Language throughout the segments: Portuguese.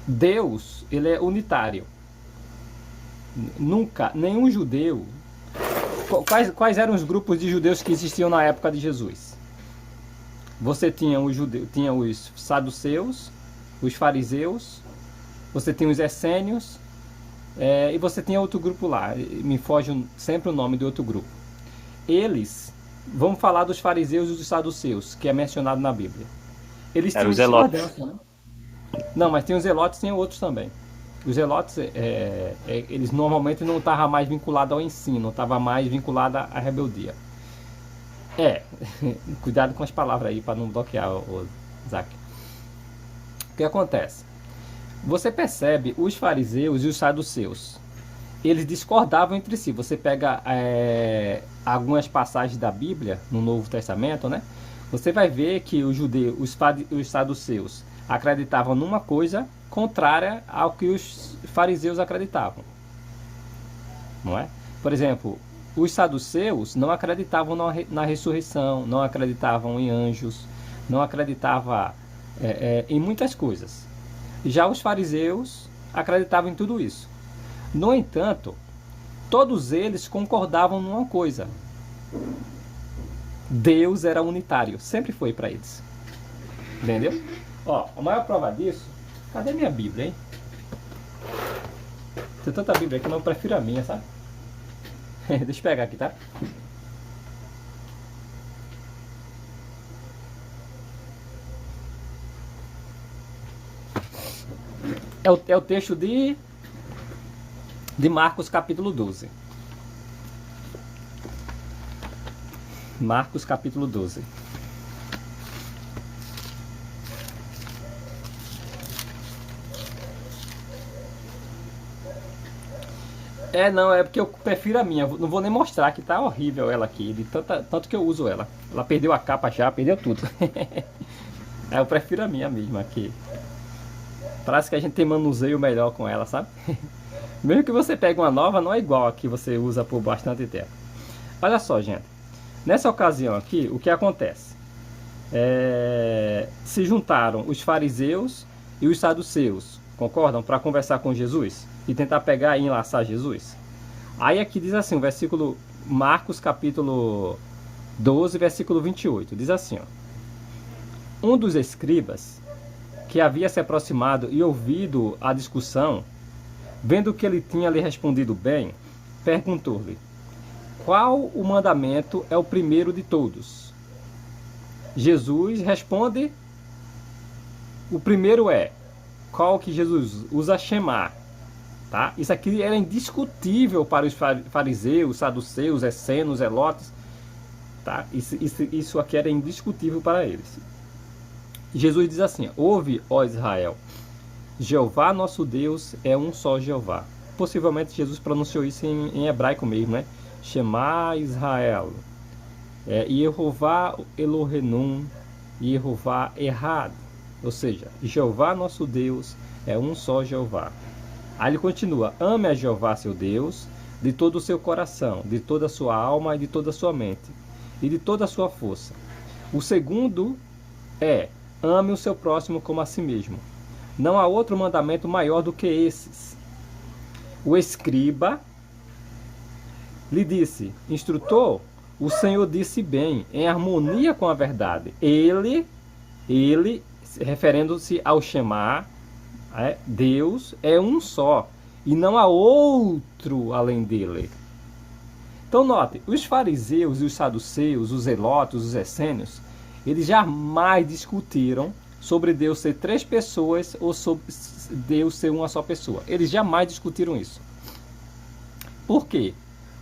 Deus, ele é unitário. Nunca, nenhum judeu... Quais eram os grupos de judeus que existiam na época de Jesus? Você tinha tinha os saduceus, os fariseus, você tinha os essênios, e você tinha outro grupo lá, me foge sempre o nome do outro grupo. Eles, vamos falar dos fariseus e dos saduceus, que é mencionado na Bíblia. Eles tinham Os zelotes. discordância, né? Não, mas tem os zelotes e tem outros também. Os zelotes, eles normalmente não estavam mais vinculados ao ensino, não estavam mais vinculados à rebeldia. Cuidado com as palavras aí para não bloquear o Isaac. O que acontece? Você percebe os fariseus e os saduceus, eles discordavam entre si. Você pega algumas passagens da Bíblia no Novo Testamento, né? Você vai ver que os judeus, os saduceus acreditavam numa coisa contrária ao que os fariseus acreditavam, não é? Por exemplo, os saduceus não acreditavam na ressurreição, não acreditavam em anjos, não acreditavam em muitas coisas. Já os fariseus acreditavam em tudo isso. No entanto, todos eles concordavam numa coisa: Deus era unitário, sempre foi para eles. Entendeu? Ó, a maior prova disso, cadê minha Bíblia, hein? Tem tanta Bíblia aqui, mas eu prefiro a minha, sabe? Deixa eu pegar aqui, tá? É o texto de Marcos capítulo 12. Marcos capítulo 12. Não, é porque eu prefiro a minha. Não vou nem mostrar, que tá horrível ela aqui. De tanto que eu uso ela. Ela perdeu a capa já, perdeu tudo. Eu prefiro a minha mesma aqui. Parece que a gente tem manuseio melhor com ela, sabe? Mesmo que você pegue uma nova, não é igual a que você usa por bastante tempo. Olha só, gente. Nessa ocasião aqui, o que acontece? Se juntaram os fariseus e os saduceus, concordam? Para conversar com Jesus e tentar pegar e enlaçar Jesus. Aí aqui diz assim, o versículo Marcos capítulo 12, versículo 28. Diz assim, ó: um dos escribas, que havia se aproximado e ouvido a discussão, vendo que ele tinha lhe respondido bem, perguntou-lhe: qual o mandamento é o primeiro de todos? Jesus responde: o primeiro é, qual que Jesus usa? Shema. Tá? Isso aqui era indiscutível para os fariseus, saduceus, essênios, zelotes. Tá? Isso aqui era indiscutível para eles. Jesus diz assim: ouve, ó Israel, Jeová nosso Deus é um só Jeová. Possivelmente Jesus pronunciou isso em hebraico mesmo, né? Shema Israel, Yehová Elohenu, Yehová Errad. Ou seja, Jeová nosso Deus é um só Jeová. Aí ele continua: ame a Jeová seu Deus de todo o seu coração, de toda a sua alma e de toda a sua mente e de toda a sua força. O segundo é: ame o seu próximo como a si mesmo. Não há outro mandamento maior do que esses. O escriba lhe disse: instrutor, o Senhor disse bem, em harmonia com a verdade. Ele referindo-se ao Shema, Deus é um só, e não há outro além dele. Então note, os fariseus e os saduceus, os zelotes, os essênios, eles jamais discutiram sobre Deus ser três pessoas ou sobre Deus ser uma só pessoa. Eles jamais discutiram isso. Por quê?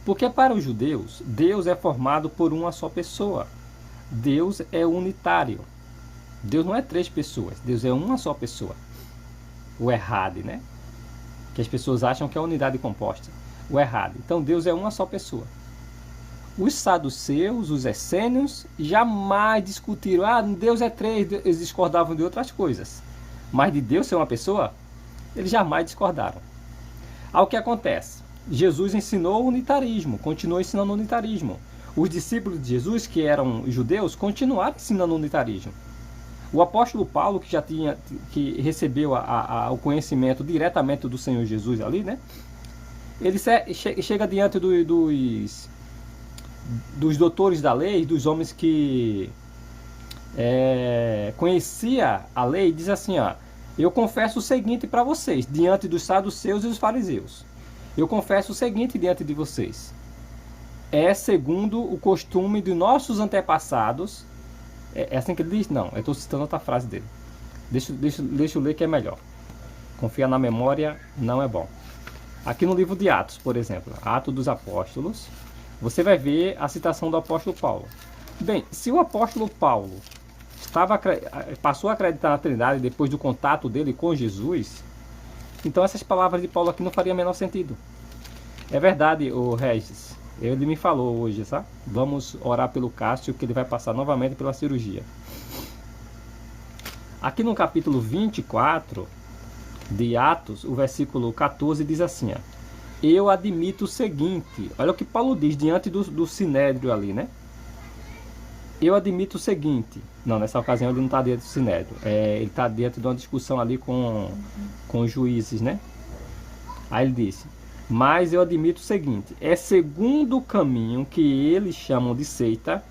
Porque para os judeus, Deus é formado por uma só pessoa. Deus é unitário. Deus não é três pessoas, Deus é uma só pessoa. O errado, né? Que as pessoas acham que é unidade composta. O errado. Então Deus é uma só pessoa. Os saduceus, os essênios, jamais discutiram: Deus é três. Eles discordavam de outras coisas. Mas de Deus ser uma pessoa, eles jamais discordaram. Ao que acontece? Jesus ensinou o unitarismo, continuou ensinando o unitarismo. Os discípulos de Jesus, que eram judeus, continuaram ensinando o unitarismo. O apóstolo Paulo, que recebeu o conhecimento diretamente do Senhor Jesus ali, né? Ele chega diante dos doutores da lei, dos homens que conhecia a lei, e diz assim, ó: eu confesso o seguinte para vocês, diante dos saduceus e dos fariseus. Eu confesso o seguinte diante de vocês. É segundo o costume de nossos antepassados. É assim que ele diz? Não, eu estou citando outra frase dele. Deixa eu ler que é melhor. Confiar na memória não é bom. Aqui no livro de Atos, por exemplo, Atos dos Apóstolos, você vai ver a citação do apóstolo Paulo. Bem, se o apóstolo Paulo passou a acreditar na Trindade depois do contato dele com Jesus, então essas palavras de Paulo aqui não fariam o menor sentido. É verdade, o Regis. Ele me falou hoje, sabe? Vamos orar pelo Cássio, que ele vai passar novamente pela cirurgia. Aqui no capítulo 24 de Atos, o versículo 14 diz assim, ó: eu admito o seguinte. Olha o que Paulo diz diante do sinédrio ali, né? Eu admito o seguinte. Não, nessa ocasião ele não está diante do sinédrio. Ele está diante de uma discussão ali com os juízes, né? Aí ele disse: mas eu admito o seguinte: é segundo o caminho que eles chamam de seita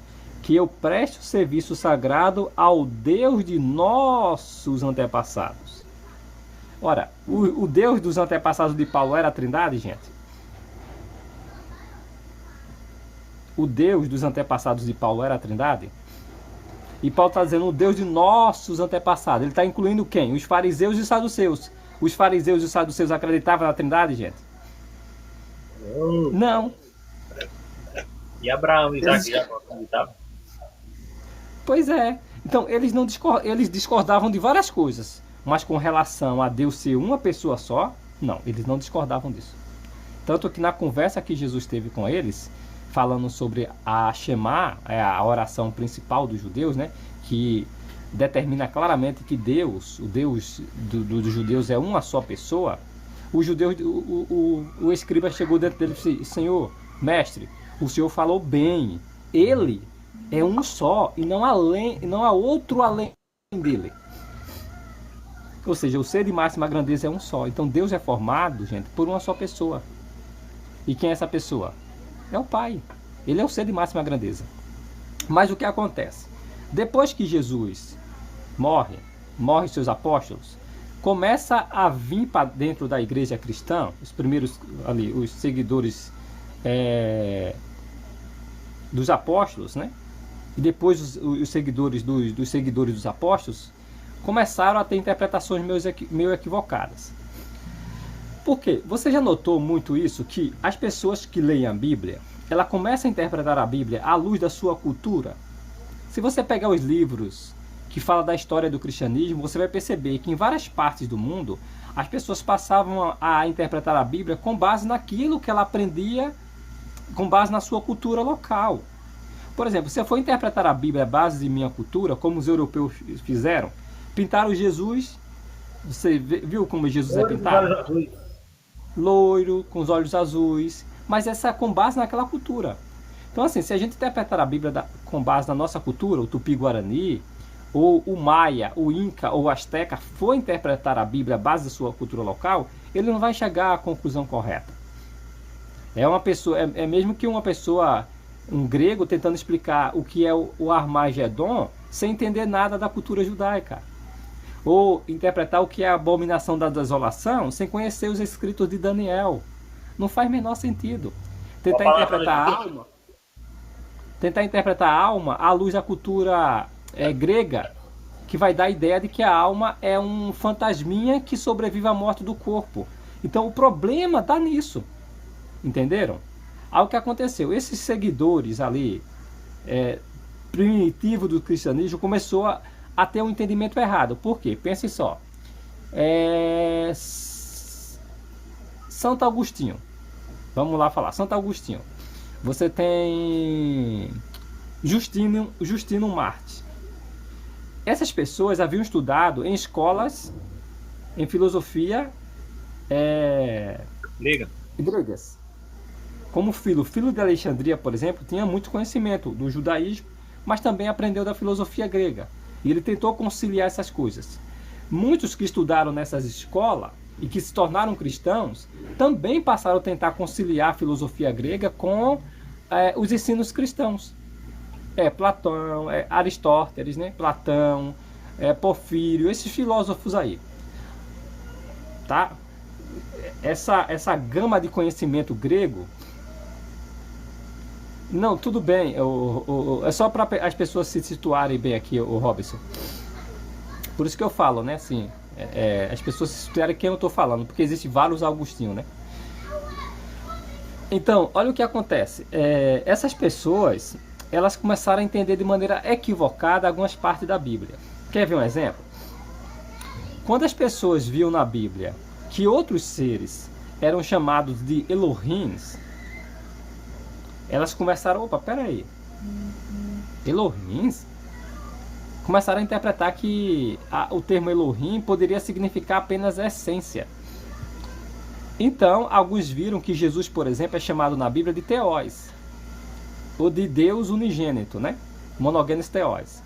que eu presto serviço sagrado ao Deus de nossos antepassados. Ora, o Deus dos antepassados de Paulo era a Trindade, gente? O Deus dos antepassados de Paulo era a Trindade? E Paulo está dizendo o Deus de nossos antepassados. Ele está incluindo quem? Os fariseus e os saduceus. Os fariseus e os saduceus acreditavam na Trindade, gente? Não. E Abraão e Isaac já não acreditavam? Pois é. Então, eles discordavam de várias coisas. Mas com relação a Deus ser uma pessoa só, não, eles não discordavam disso. Tanto que na conversa que Jesus teve com eles, falando sobre a Shema, a oração principal dos judeus, né, que determina claramente que Deus, o Deus dos judeus é uma só pessoa, o escriba chegou dentro dele e disse: Senhor, mestre, o Senhor falou bem, ele é um só e não há outro além dele. Ou seja, o ser de máxima grandeza é um só. Então Deus é formado, gente, por uma só pessoa. E quem é essa pessoa? É o Pai. Ele é o ser de máxima grandeza. Mas o que acontece? Depois que Jesus morre seus apóstolos, começa a vir para dentro da igreja cristã, os primeiros ali, os seguidores dos apóstolos, né? E depois os seguidores dos seguidores dos apóstolos começaram a ter interpretações meio equivocadas. Por quê? Você já notou muito isso, que as pessoas que leem a Bíblia, ela começa a interpretar a Bíblia à luz da sua cultura? Se você pegar os livros que falam da história do cristianismo, você vai perceber que em várias partes do mundo, as pessoas passavam a interpretar a Bíblia com base naquilo que ela aprendia, com base na sua cultura local. Por exemplo, se eu for interpretar a Bíblia à base de minha cultura, como os europeus fizeram, pintaram Jesus, você viu como Jesus é pintado? Loiro, com os olhos azuis, mas essa é com base naquela cultura. Então assim, se a gente interpretar a Bíblia com base na nossa cultura, o Tupi-Guarani, ou o Maia, o Inca ou o Azteca for interpretar a Bíblia à base da sua cultura local, ele não vai chegar à conclusão correta. É mesmo que uma pessoa, um grego, tentando explicar o que é o Armagedon sem entender nada da cultura judaica. Ou interpretar o que é a abominação da desolação sem conhecer os escritos de Daniel. Não faz menor sentido. Tentar interpretar a alma à luz da cultura grega, que vai dar a ideia de que a alma é um fantasminha que sobrevive à morte do corpo. Então o problema está nisso. Entenderam? Aí o que aconteceu? Esses seguidores ali, primitivos do cristianismo, começou a ter um entendimento errado. Por quê? Pensem só. Santo Agostinho. Vamos lá falar. Santo Agostinho. Você tem Justino Marte. Essas pessoas haviam estudado em escolas, em filosofia gregas. Como Filo de Alexandria, por exemplo, tinha muito conhecimento do judaísmo, mas também aprendeu da filosofia grega. E ele tentou conciliar essas coisas. Muitos que estudaram nessas escolas e que se tornaram cristãos também passaram a tentar conciliar a filosofia grega com os ensinos cristãos. Platão, Aristóteles, né? Platão, Porfírio, esses filósofos aí. Tá? Essa gama de conhecimento grego. Não, tudo bem. É só para as pessoas se situarem bem aqui, o Robson. Por isso que eu falo, né? Assim, as pessoas se situarem quem eu estou falando, porque existe vários Agostinho, né? Então, olha o que acontece. Essas pessoas, elas começaram a entender de maneira equivocada algumas partes da Bíblia. Quer ver um exemplo? Quando as pessoas viam na Bíblia que outros seres eram chamados de Elohims, elas começaram, peraí, Elohims? Começaram a interpretar que o termo Elohim poderia significar apenas essência. Então, alguns viram que Jesus, por exemplo, é chamado na Bíblia de Theos, ou de Deus unigênito, né? Monogenes Theos.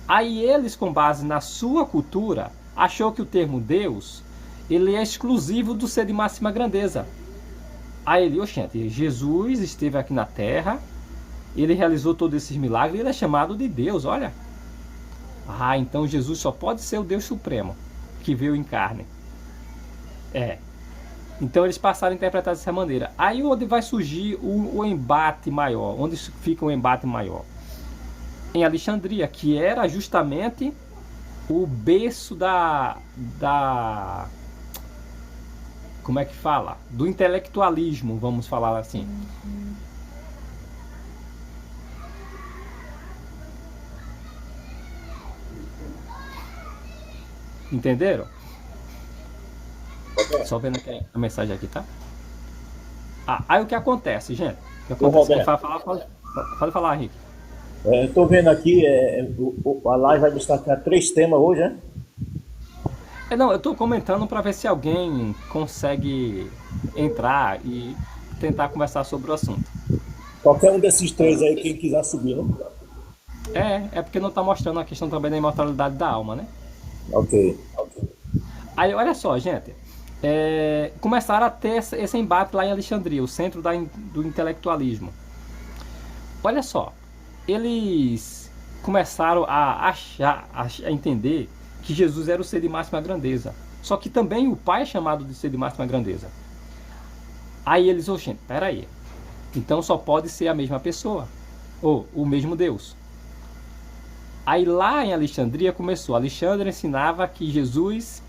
Aí eles, com base na sua cultura, achou que o termo Deus, ele é exclusivo do ser de máxima grandeza. Aí ele, Jesus esteve aqui na Terra, ele realizou todos esses milagres, ele é chamado de Deus, olha. Então Jesus só pode ser o Deus Supremo, que veio em carne. Então eles passaram a interpretar dessa maneira. Aí onde vai surgir o embate maior, onde fica o embate maior? Em Alexandria, que era justamente o berço como é que fala? Do intelectualismo, vamos falar assim. Entenderam? Só vendo aqui a mensagem aqui, tá? Aí o que acontece, gente? O que acontece? Pode falar, Henrique. Estou vendo aqui, a live vai destacar 3 temas hoje, né? Não, eu estou comentando para ver se alguém consegue entrar e tentar conversar sobre o assunto. Qualquer um desses 3 aí, quem quiser subir, né? É porque não está mostrando a questão também da imortalidade da alma, né? Ok. Aí, olha só, gente. Começaram a ter esse embate lá em Alexandria, o centro do intelectualismo. Olha só. Eles começaram a entender que Jesus era o ser de máxima grandeza. Só que também o Pai é chamado de ser de máxima grandeza. Aí eles, peraí. Então só pode ser a mesma pessoa. Ou o mesmo Deus. Aí lá em Alexandria começou. Alexandre ensinava que Jesus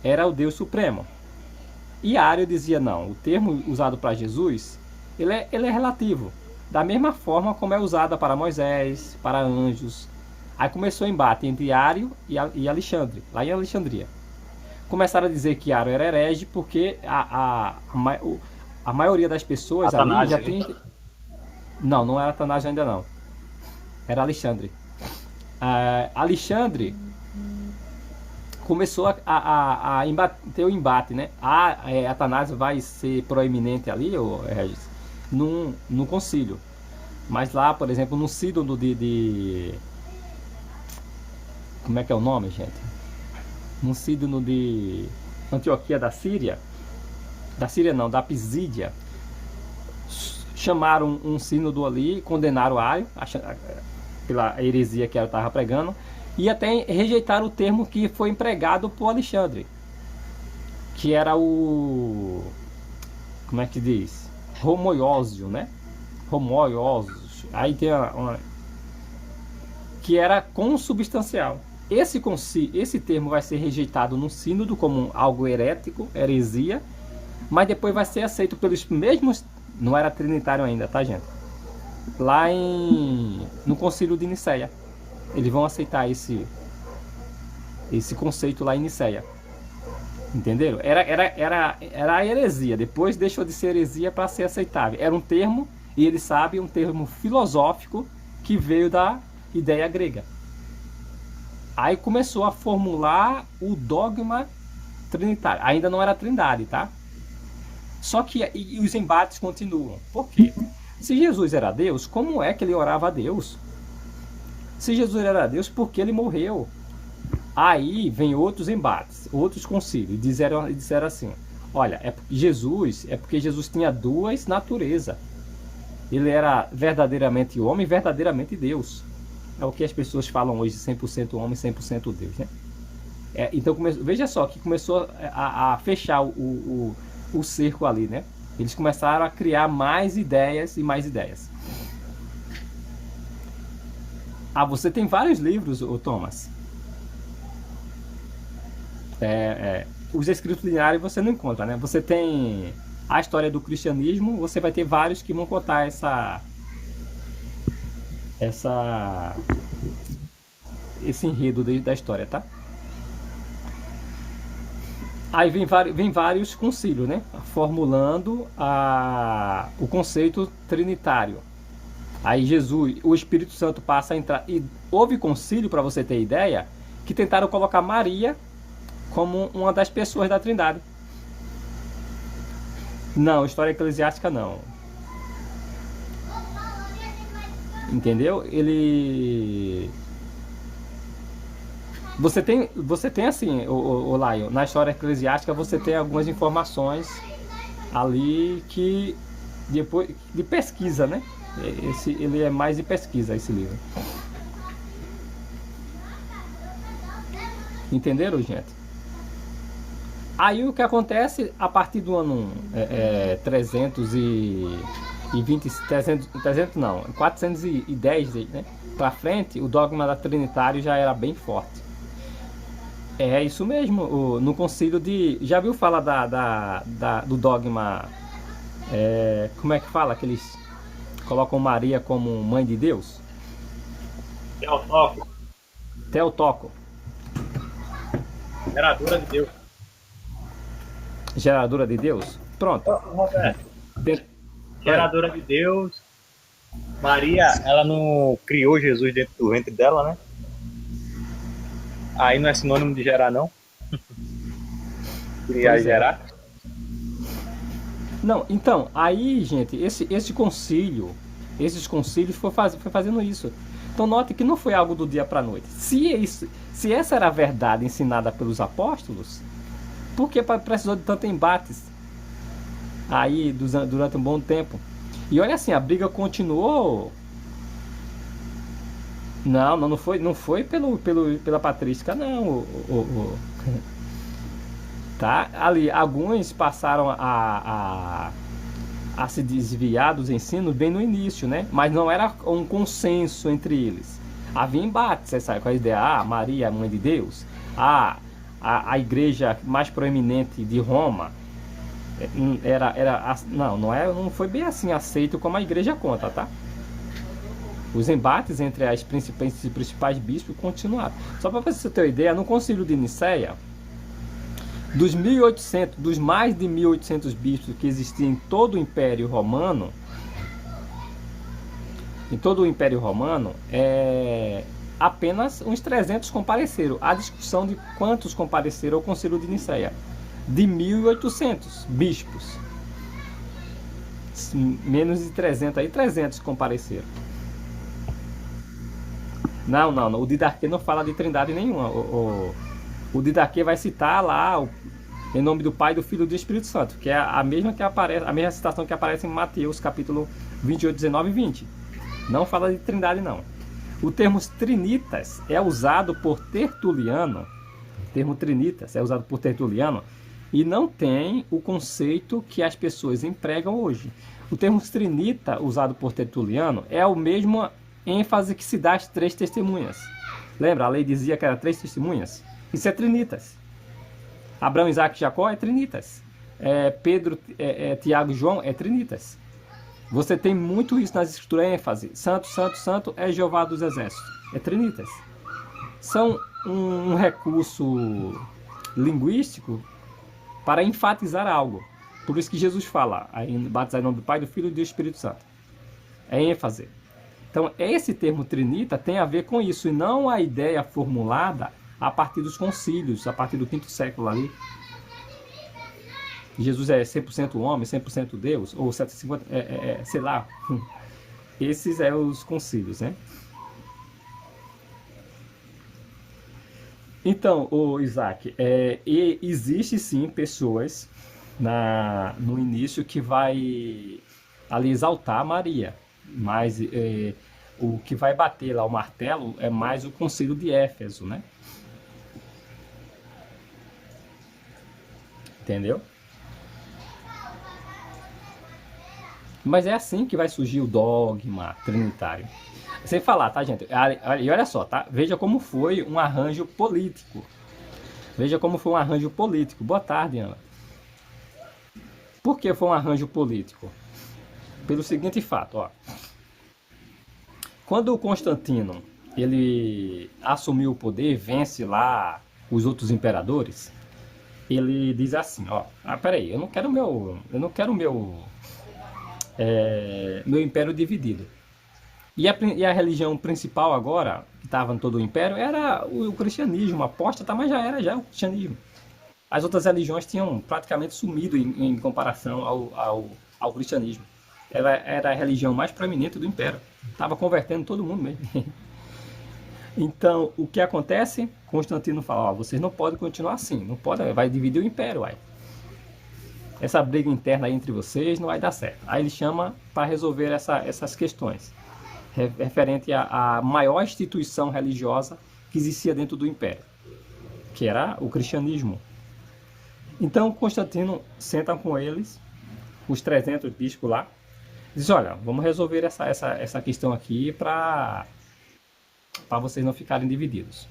era o Deus Supremo. E Ário dizia, não, o termo usado para Jesus, ele é relativo. Da mesma forma como é usada para Moisés, para anjos. Aí começou o embate entre Ário e Alexandre, lá em Alexandria. Começaram a dizer que Ário era herege porque a maioria das pessoas ali já tem... Não era Atanásio ainda não. Era Alexandre. Alexandre começou a ter o embate, né? Atanásio vai ser proeminente ali, Regis, no concílio. Mas lá, por exemplo, no sínodo de como é que é o nome, gente? No sínodo de Antioquia da Síria não, da Pisídia, chamaram um sínodo ali, condenaram Ário pela heresia que ela estava pregando, e até rejeitaram o termo que foi empregado por Alexandre, que era o... como é que diz? Homoiósio, né? Homoiósio. Aí tem que era consubstancial. Esse termo vai ser rejeitado no sínodo como algo herético, heresia, mas depois vai ser aceito pelos mesmos... Não era trinitário ainda, tá, gente? Lá no concílio de Niceia. Eles vão aceitar esse conceito lá em Niceia. Entenderam? Era a heresia. Depois deixou de ser heresia para ser aceitável. Era um termo, e eles sabem, um termo filosófico que veio da ideia grega. Aí começou a formular o dogma trinitário. Ainda não era trindade, tá? Só que os embates continuam. Por quê? Se Jesus era Deus, como é que ele orava a Deus? Se Jesus era Deus, por que ele morreu? Aí vem outros embates, outros concílios, disseram assim, olha, é porque Jesus tinha duas naturezas. Ele era verdadeiramente homem e verdadeiramente Deus. É o que as pessoas falam hoje, 100% homem, 100% Deus, né? Então, veja só, que começou a fechar o cerco ali, né? Eles começaram a criar mais ideias e mais ideias. Você tem vários livros, Thomas. Os escritos lineares você não encontra, né? Você tem a história do cristianismo, você vai ter vários que vão contar esse enredo da história, tá? Aí vem vários concílios, né? Formulando o conceito trinitário. Aí Jesus, o Espírito Santo passa a entrar. E houve concílio, para você ter ideia, que tentaram colocar Maria como uma das pessoas da Trindade. Não, história eclesiástica não. Entendeu? Você tem assim, o Lion, na história eclesiástica você tem algumas informações ali que depois de pesquisa, né? Ele é mais de pesquisa, esse livro. Entenderam, gente? Aí o que acontece a partir do ano 410, né? Pra frente, o dogma da Trinitário já era bem forte. É isso mesmo, no concílio de... Já viu falar do dogma... como é que fala? Que eles colocam Maria como mãe de Deus? Teotoco. Geradora de Deus. Geradora de Deus? Pronto. Roberto. Geradora de Deus. Maria, ela não criou Jesus dentro do ventre dela, né? Aí não é sinônimo de gerar, não? Criar e gerar? Não, então, aí, gente, esses concílios foi fazendo isso. Então note que não foi algo do dia para a noite. Se essa era a verdade ensinada pelos apóstolos, por que precisou de tantos embates aí durante um bom tempo? E olha assim, a briga continuou. Não foi pela patrística, não. Tá? Ali, alguns passaram a se desviar dos ensinos bem no início, né? Mas não era um consenso entre eles. Havia embates, você sabe, com a ideia, Maria, mãe de Deus, a igreja mais proeminente de Roma, não foi bem assim aceito como a igreja conta, tá? Os embates entre os principais bispos continuaram. Só para você ter uma ideia, no Concílio de Nicéia, dos mais de 1800 bispos que existiam em todo o Império Romano, apenas uns 300 compareceram. A discussão de quantos compareceram ao Concílio de Nicéia, de 1800 bispos, menos de 300 aí, 300 compareceram. Não, o Didaquê não fala de trindade nenhuma. O Didaquê vai citar lá em nome do Pai, do Filho e do Espírito Santo, que é a mesma citação que aparece em Mateus capítulo 28, 19 e 20. Não fala de trindade, não. O termo trinitas é usado por Tertuliano. E não tem o conceito que as pessoas empregam hoje. O termo trinita usado por Tertuliano é o mesmo ênfase que se dá às 3 testemunhas. Lembra? A lei dizia que era 3 testemunhas? Isso é trinitas. Abraão, Isaac e Jacó é trinitas. Pedro, Tiago e João é trinitas. Você tem muito isso nas escrituras, ênfase. Santo, santo, santo é Jeová dos exércitos. É trinitas. São um recurso linguístico para enfatizar algo. Por isso que Jesus fala, batizar em nome do Pai, do Filho e do Espírito Santo. É ênfase. Então, esse termo trinita tem a ver com isso, e não a ideia formulada a partir dos concílios, a partir do 5º século ali. Jesus é 100% homem, 100% Deus, ou 750, sei lá. Esses são os concílios, né? Então, o Isaac, e existe sim pessoas no início que vai ali exaltar Maria, mas o que vai bater lá o martelo é mais o Concílio de Éfeso, né? Entendeu? Mas é assim que vai surgir o dogma trinitário. Sem falar, tá, gente? E olha só, tá? Veja como foi um arranjo político. Veja como foi um arranjo político. Boa tarde, Ana. Por que foi um arranjo político? Pelo seguinte fato, ó. Quando o Constantino ele assumiu o poder, vence lá os outros imperadores, ele diz assim, ó, peraí, eu não quero meu império dividido. E a religião principal agora, que estava em todo o império, era o cristianismo. A apóstata, mas já era já o cristianismo. As outras religiões tinham praticamente sumido em comparação ao cristianismo. Ela era a religião mais proeminente do império. Estava convertendo todo mundo mesmo. Então, o que acontece? Constantino fala, ó, vocês não podem continuar assim. Não pode, vai dividir o império, vai. Essa briga interna aí entre vocês não vai dar certo. Aí ele chama para resolver essas questões. Referente à maior instituição religiosa que existia dentro do império, que era o cristianismo. Então Constantino senta com eles, os 300 bispos lá, diz, olha, vamos resolver essa questão aqui para vocês não ficarem divididos.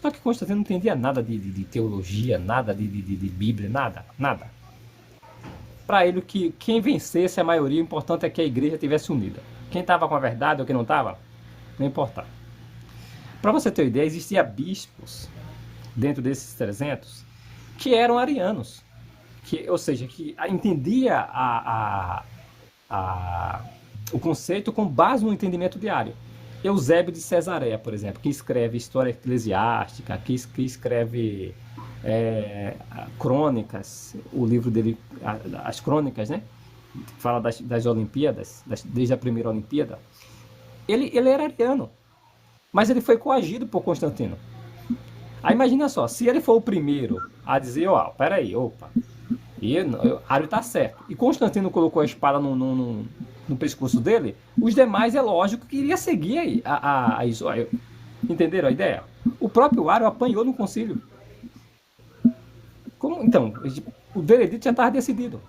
Só que Constantino não entendia nada de teologia, nada de Bíblia, nada. Para ele, que quem vencesse a maioria, o importante é que a igreja estivesse unida. Quem estava com a verdade ou quem não estava, não importava. Para você ter uma ideia, existia bispos dentro desses 300 que eram arianos, ou seja, que entendia o conceito com base no entendimento diário. Eusébio de Cesareia, por exemplo, que escreve História Eclesiástica, que escreve Crônicas, o livro dele, as Crônicas, né? Fala das Olimpíadas, desde a primeira Olimpíada. Ele era ariano, mas ele foi coagido por Constantino. Aí imagina só, se ele for o primeiro a dizer, ó, peraí, opa, Ario tá certo, e Constantino colocou a espada no pescoço dele, os demais é lógico que iria seguir a isso. Entenderam a ideia? O próprio Ario apanhou no concílio. Então, o veredito já estava decidido.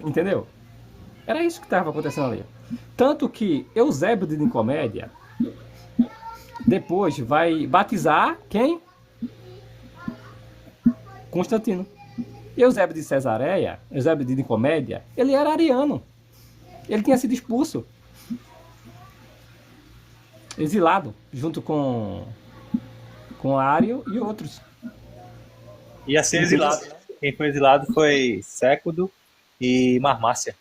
Entendeu? Era isso que estava acontecendo ali. Tanto que Eusébio de Nicomédia depois vai batizar quem? Constantino. E Eusébio de Cesareia, Eusébio de Nicomédia, ele era ariano. Ele tinha sido expulso. Exilado, junto com Ário e outros. Ia ser exilado, né? Quem foi exilado foi Século e Marmácia.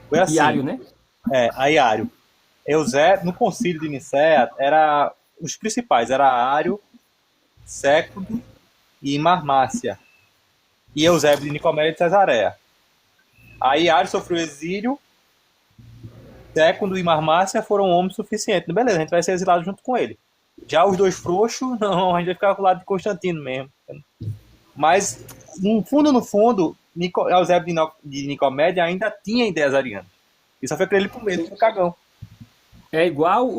Foi assim. E Ário, né? Aí Ário. Eusébio, no concílio de Nicéia, os principais era Ário, Século e Marmácia. E Eusébio de Nicomédia de Cesareia. Aí Ário sofreu exílio, Século e Marmácia foram homens suficientes. Beleza, a gente vai ser exilado junto com ele. Já os dois frouxos, não, a gente vai ficar com o lado de Constantino mesmo. Mas, no fundo, Eusébio de Nicomédia ainda tinha ideias arianas. E só foi pra ele por medo, foi cagão. É igual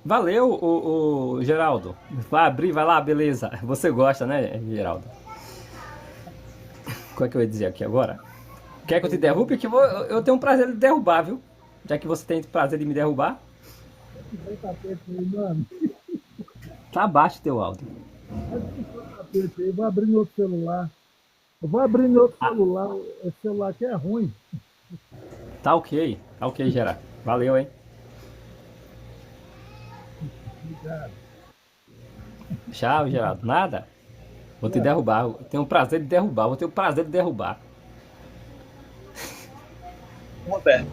Valeu, o Geraldo. Vai abrir, vai lá, beleza. Você gosta, né, Geraldo? Qual é que eu ia dizer aqui agora? Quer que eu te derrube? Que eu tenho um prazer de derrubar, viu? Já que você tem prazer de me derrubar. Tá baixo teu áudio. Eu vou abrir no outro celular. Esse celular aqui é ruim. Tá ok, Geraldo. Valeu, hein? Obrigado. Tchau, Geraldo. Nada? Vou te derrubar. Eu tenho o prazer de derrubar. Roberto,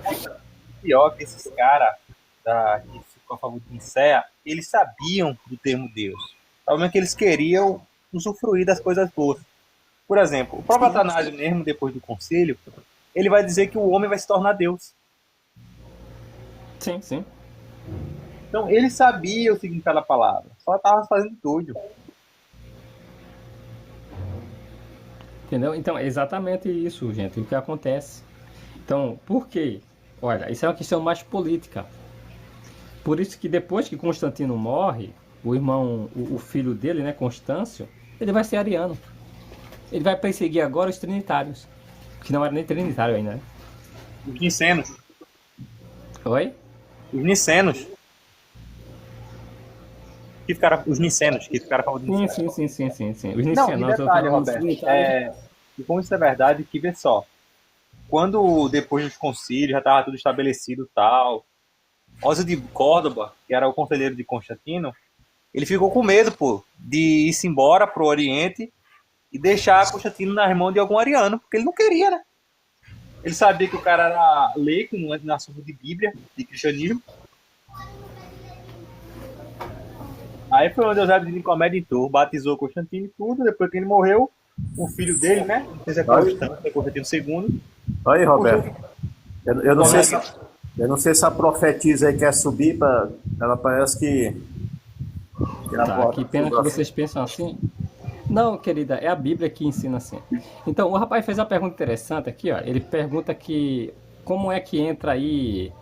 pior que esses caras que ficam a favor de Nicéia, eles sabiam do termo Deus. O problema é que eles queriam usufruir das coisas boas. Por exemplo, o próprio Atanásio mesmo, depois do concílio, ele vai dizer que o homem vai se tornar Deus. Sim. Então, ele sabia o significado da palavra. só tava fazendo tudo. Entendeu? Então, é exatamente isso, gente, o que acontece. Então, por quê? Olha, isso é uma questão mais política. Por isso que depois que Constantino morre, o irmão, o filho dele, né, Constâncio, ele vai ser ariano. Ele vai perseguir agora os trinitários. Que não era nem trinitário ainda, né? Os nicenos. Oi? Os nicenos. Que ficaram, os nicenos, que ficaram falando de nicenos. Sim. Os Não, e nicenos, detalhe, eu Roberto, trinitários. e como isso é verdade, que vê só, quando depois dos concílios já estava tudo estabelecido e tal, Oswald de Córdoba, que era o conselheiro de Constantino, ele ficou com medo, pô, de ir-se embora pro Oriente e deixar Constantino nas mãos de algum ariano, porque ele não queria, né? Ele sabia que o cara era leigo no assunto de Bíblia, de cristianismo. Aí foi onde Eusébio de Nicomé entrou, batizou Constantino e tudo. Depois que ele morreu, o filho dele, né? Não sei se é Constantino, é Constantino II. Aí, Roberto. Eu não sei Tomé- se, eu não sei se a profetisa aí quer subir para. Ela parece que ela Tá, pode. que pena que vocês pensam assim. Não, querida, é a Bíblia que ensina assim. Então, o rapaz fez uma pergunta interessante aqui, ó. Ele pergunta que como é que entra aí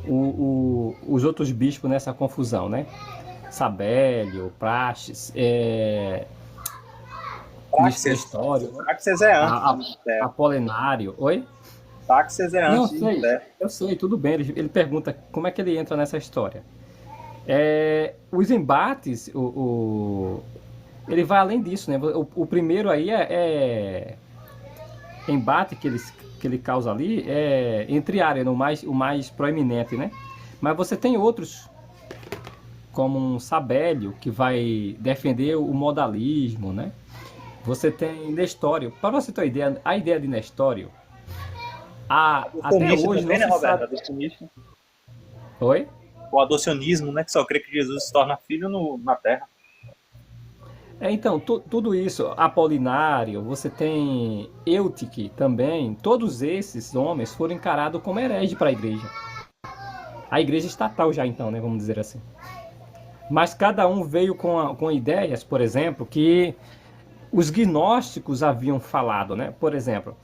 os outros bispos nessa confusão, né? Sabélio, Praxes, Praxeas. Nestório, né? Praxeas é antes A- do Lutero. Apolinário. Oi? Praxeas é Não, antes do Lutero. eu sei, tudo bem. Ele pergunta como é que ele entra nessa história. Os embates, ele vai além disso, né? O primeiro aí embate que ele causa ali é entre áreas, o mais proeminente, né? Mas você tem outros, como um Sabélio, que vai defender o modalismo, né? Você tem Nestório. Para você ter uma ideia, a ideia de Nestório, até Adocionista hoje também, não né, se Roberto? sabe. Adocionista. Oi? O adocionismo, né? Que só crê que Jesus se torna filho na Terra. Então, tudo isso, Apolinário, você tem Eutique também, todos esses homens foram encarados como hereges para a igreja. A igreja estatal já então, né, vamos dizer assim. Mas cada um veio com ideias, por exemplo, que os gnósticos haviam falado, né? Por exemplo,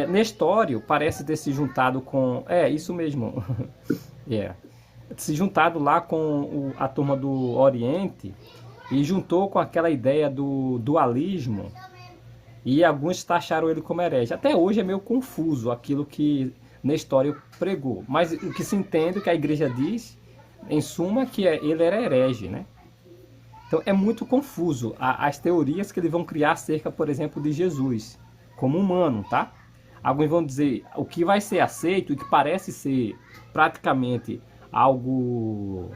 Nestório parece ter se juntado com... isso mesmo. Se juntado lá com a turma do Oriente e juntou com aquela ideia do dualismo e alguns taxaram ele como herege. Até hoje é meio confuso aquilo que Nestório pregou, mas o que se entende, o que a igreja diz, em suma, que ele era herege, né? Então é muito confuso as teorias que eles vão criar acerca, por exemplo, de Jesus como humano, tá? Alguns vão dizer o que vai ser aceito e que parece ser praticamente algo,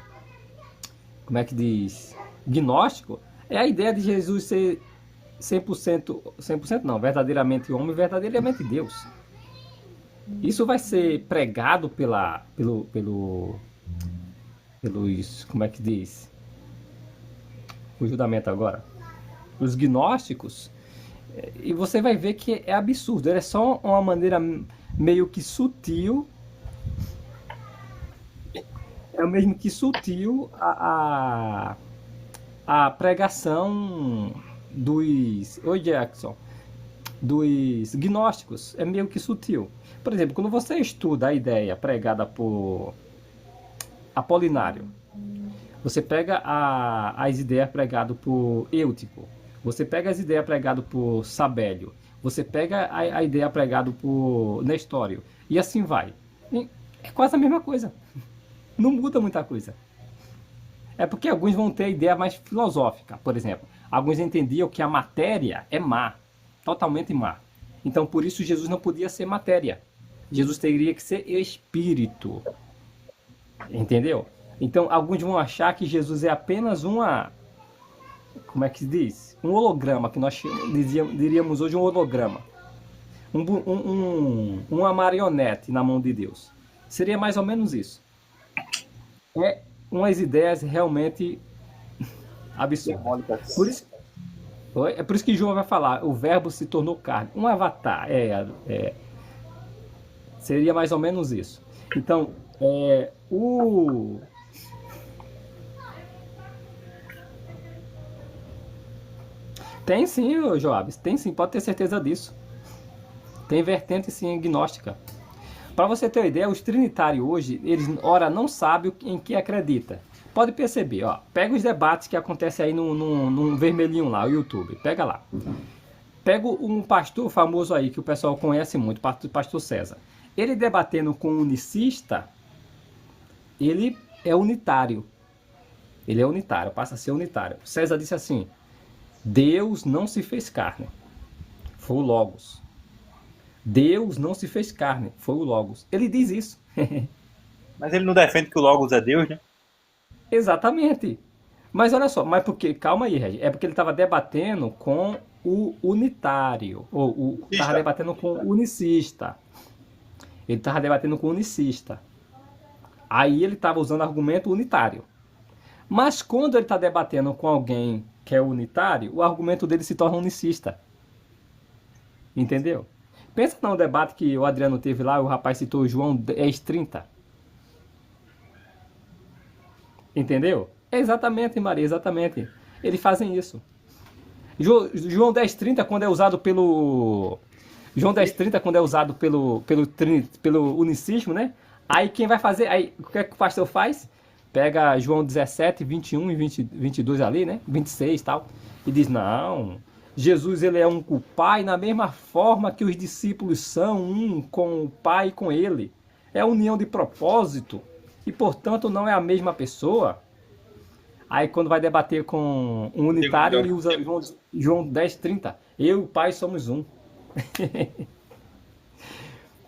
como é que diz, gnóstico, é a ideia de Jesus ser 100% não, verdadeiramente homem e verdadeiramente Deus. Isso vai ser pregado pelos, como é que diz? Fugiu da mente agora. Os gnósticos, e você vai ver que é absurdo. É só uma maneira meio que sutil. É mesmo que sutil a pregação dos. Oi, Jackson. Dos gnósticos. É meio que sutil. Por exemplo, quando você estuda a ideia pregada por Apolinário, você pega as ideias pregadas por Eutico, você pega as ideias pregadas por Sabélio, você pega a ideia pregada por Nestório, e assim vai. E é quase a mesma coisa. Não muda muita coisa. É porque alguns vão ter a ideia mais filosófica, por exemplo. Alguns entendiam que a matéria é má, totalmente má. Então, por isso, Jesus não podia ser matéria. Jesus teria que ser espírito. Entendeu? Então, alguns vão achar que Jesus é apenas como é que se diz? Um holograma, que nós diríamos hoje um holograma. Uma marionete na mão de Deus. Seria mais ou menos isso. É umas ideias realmente absurdas. É por isso que João vai falar, o verbo se tornou carne. Um avatar. Seria mais ou menos isso. Então, Tem sim, ô Joabes, tem sim, pode ter certeza disso. Tem vertente sim gnóstica. Para você ter uma ideia, os trinitários hoje, eles ora não sabem em que acredita. Pode perceber, ó. Pega os debates que acontecem aí no vermelhinho lá, o YouTube. Pega lá. Pega um pastor famoso aí, que o pessoal conhece muito, pastor César. Ele debatendo com um unicista, ele é unitário. Ele é unitário, passa a ser unitário. César disse assim: Deus não se fez carne. Foi o Logos. Deus não se fez carne. Foi o Logos. Ele diz isso. Mas ele não defende que o Logos é Deus, né? Exatamente. Mas olha só, mas porque, calma aí, Regi, é porque ele estava debatendo com o unitário, ou estava debatendo com o unicista. Ele estava debatendo com o unicista. Aí ele estava usando argumento unitário. Mas quando ele está debatendo com alguém que é unitário, o argumento dele se torna unicista. Entendeu? Pensa no debate que o Adriano teve lá, o rapaz citou João 10:30. Entendeu? Exatamente, Maria, exatamente. Eles fazem isso. João 10:30, quando é usado pelo... João 10:30, quando é usado pelo unicismo, né? Aí quem vai fazer... Aí o que é que o pastor faz? Pega João 17, 21 e 22 ali, né? 26 e tal. E diz, não, Jesus ele é um com o Pai na mesma forma que os discípulos são um com o Pai e com ele. É união de propósito. E, portanto, não é a mesma pessoa. Aí, quando vai debater com um unitário, ele usa João 10:30. Eu e o Pai somos um.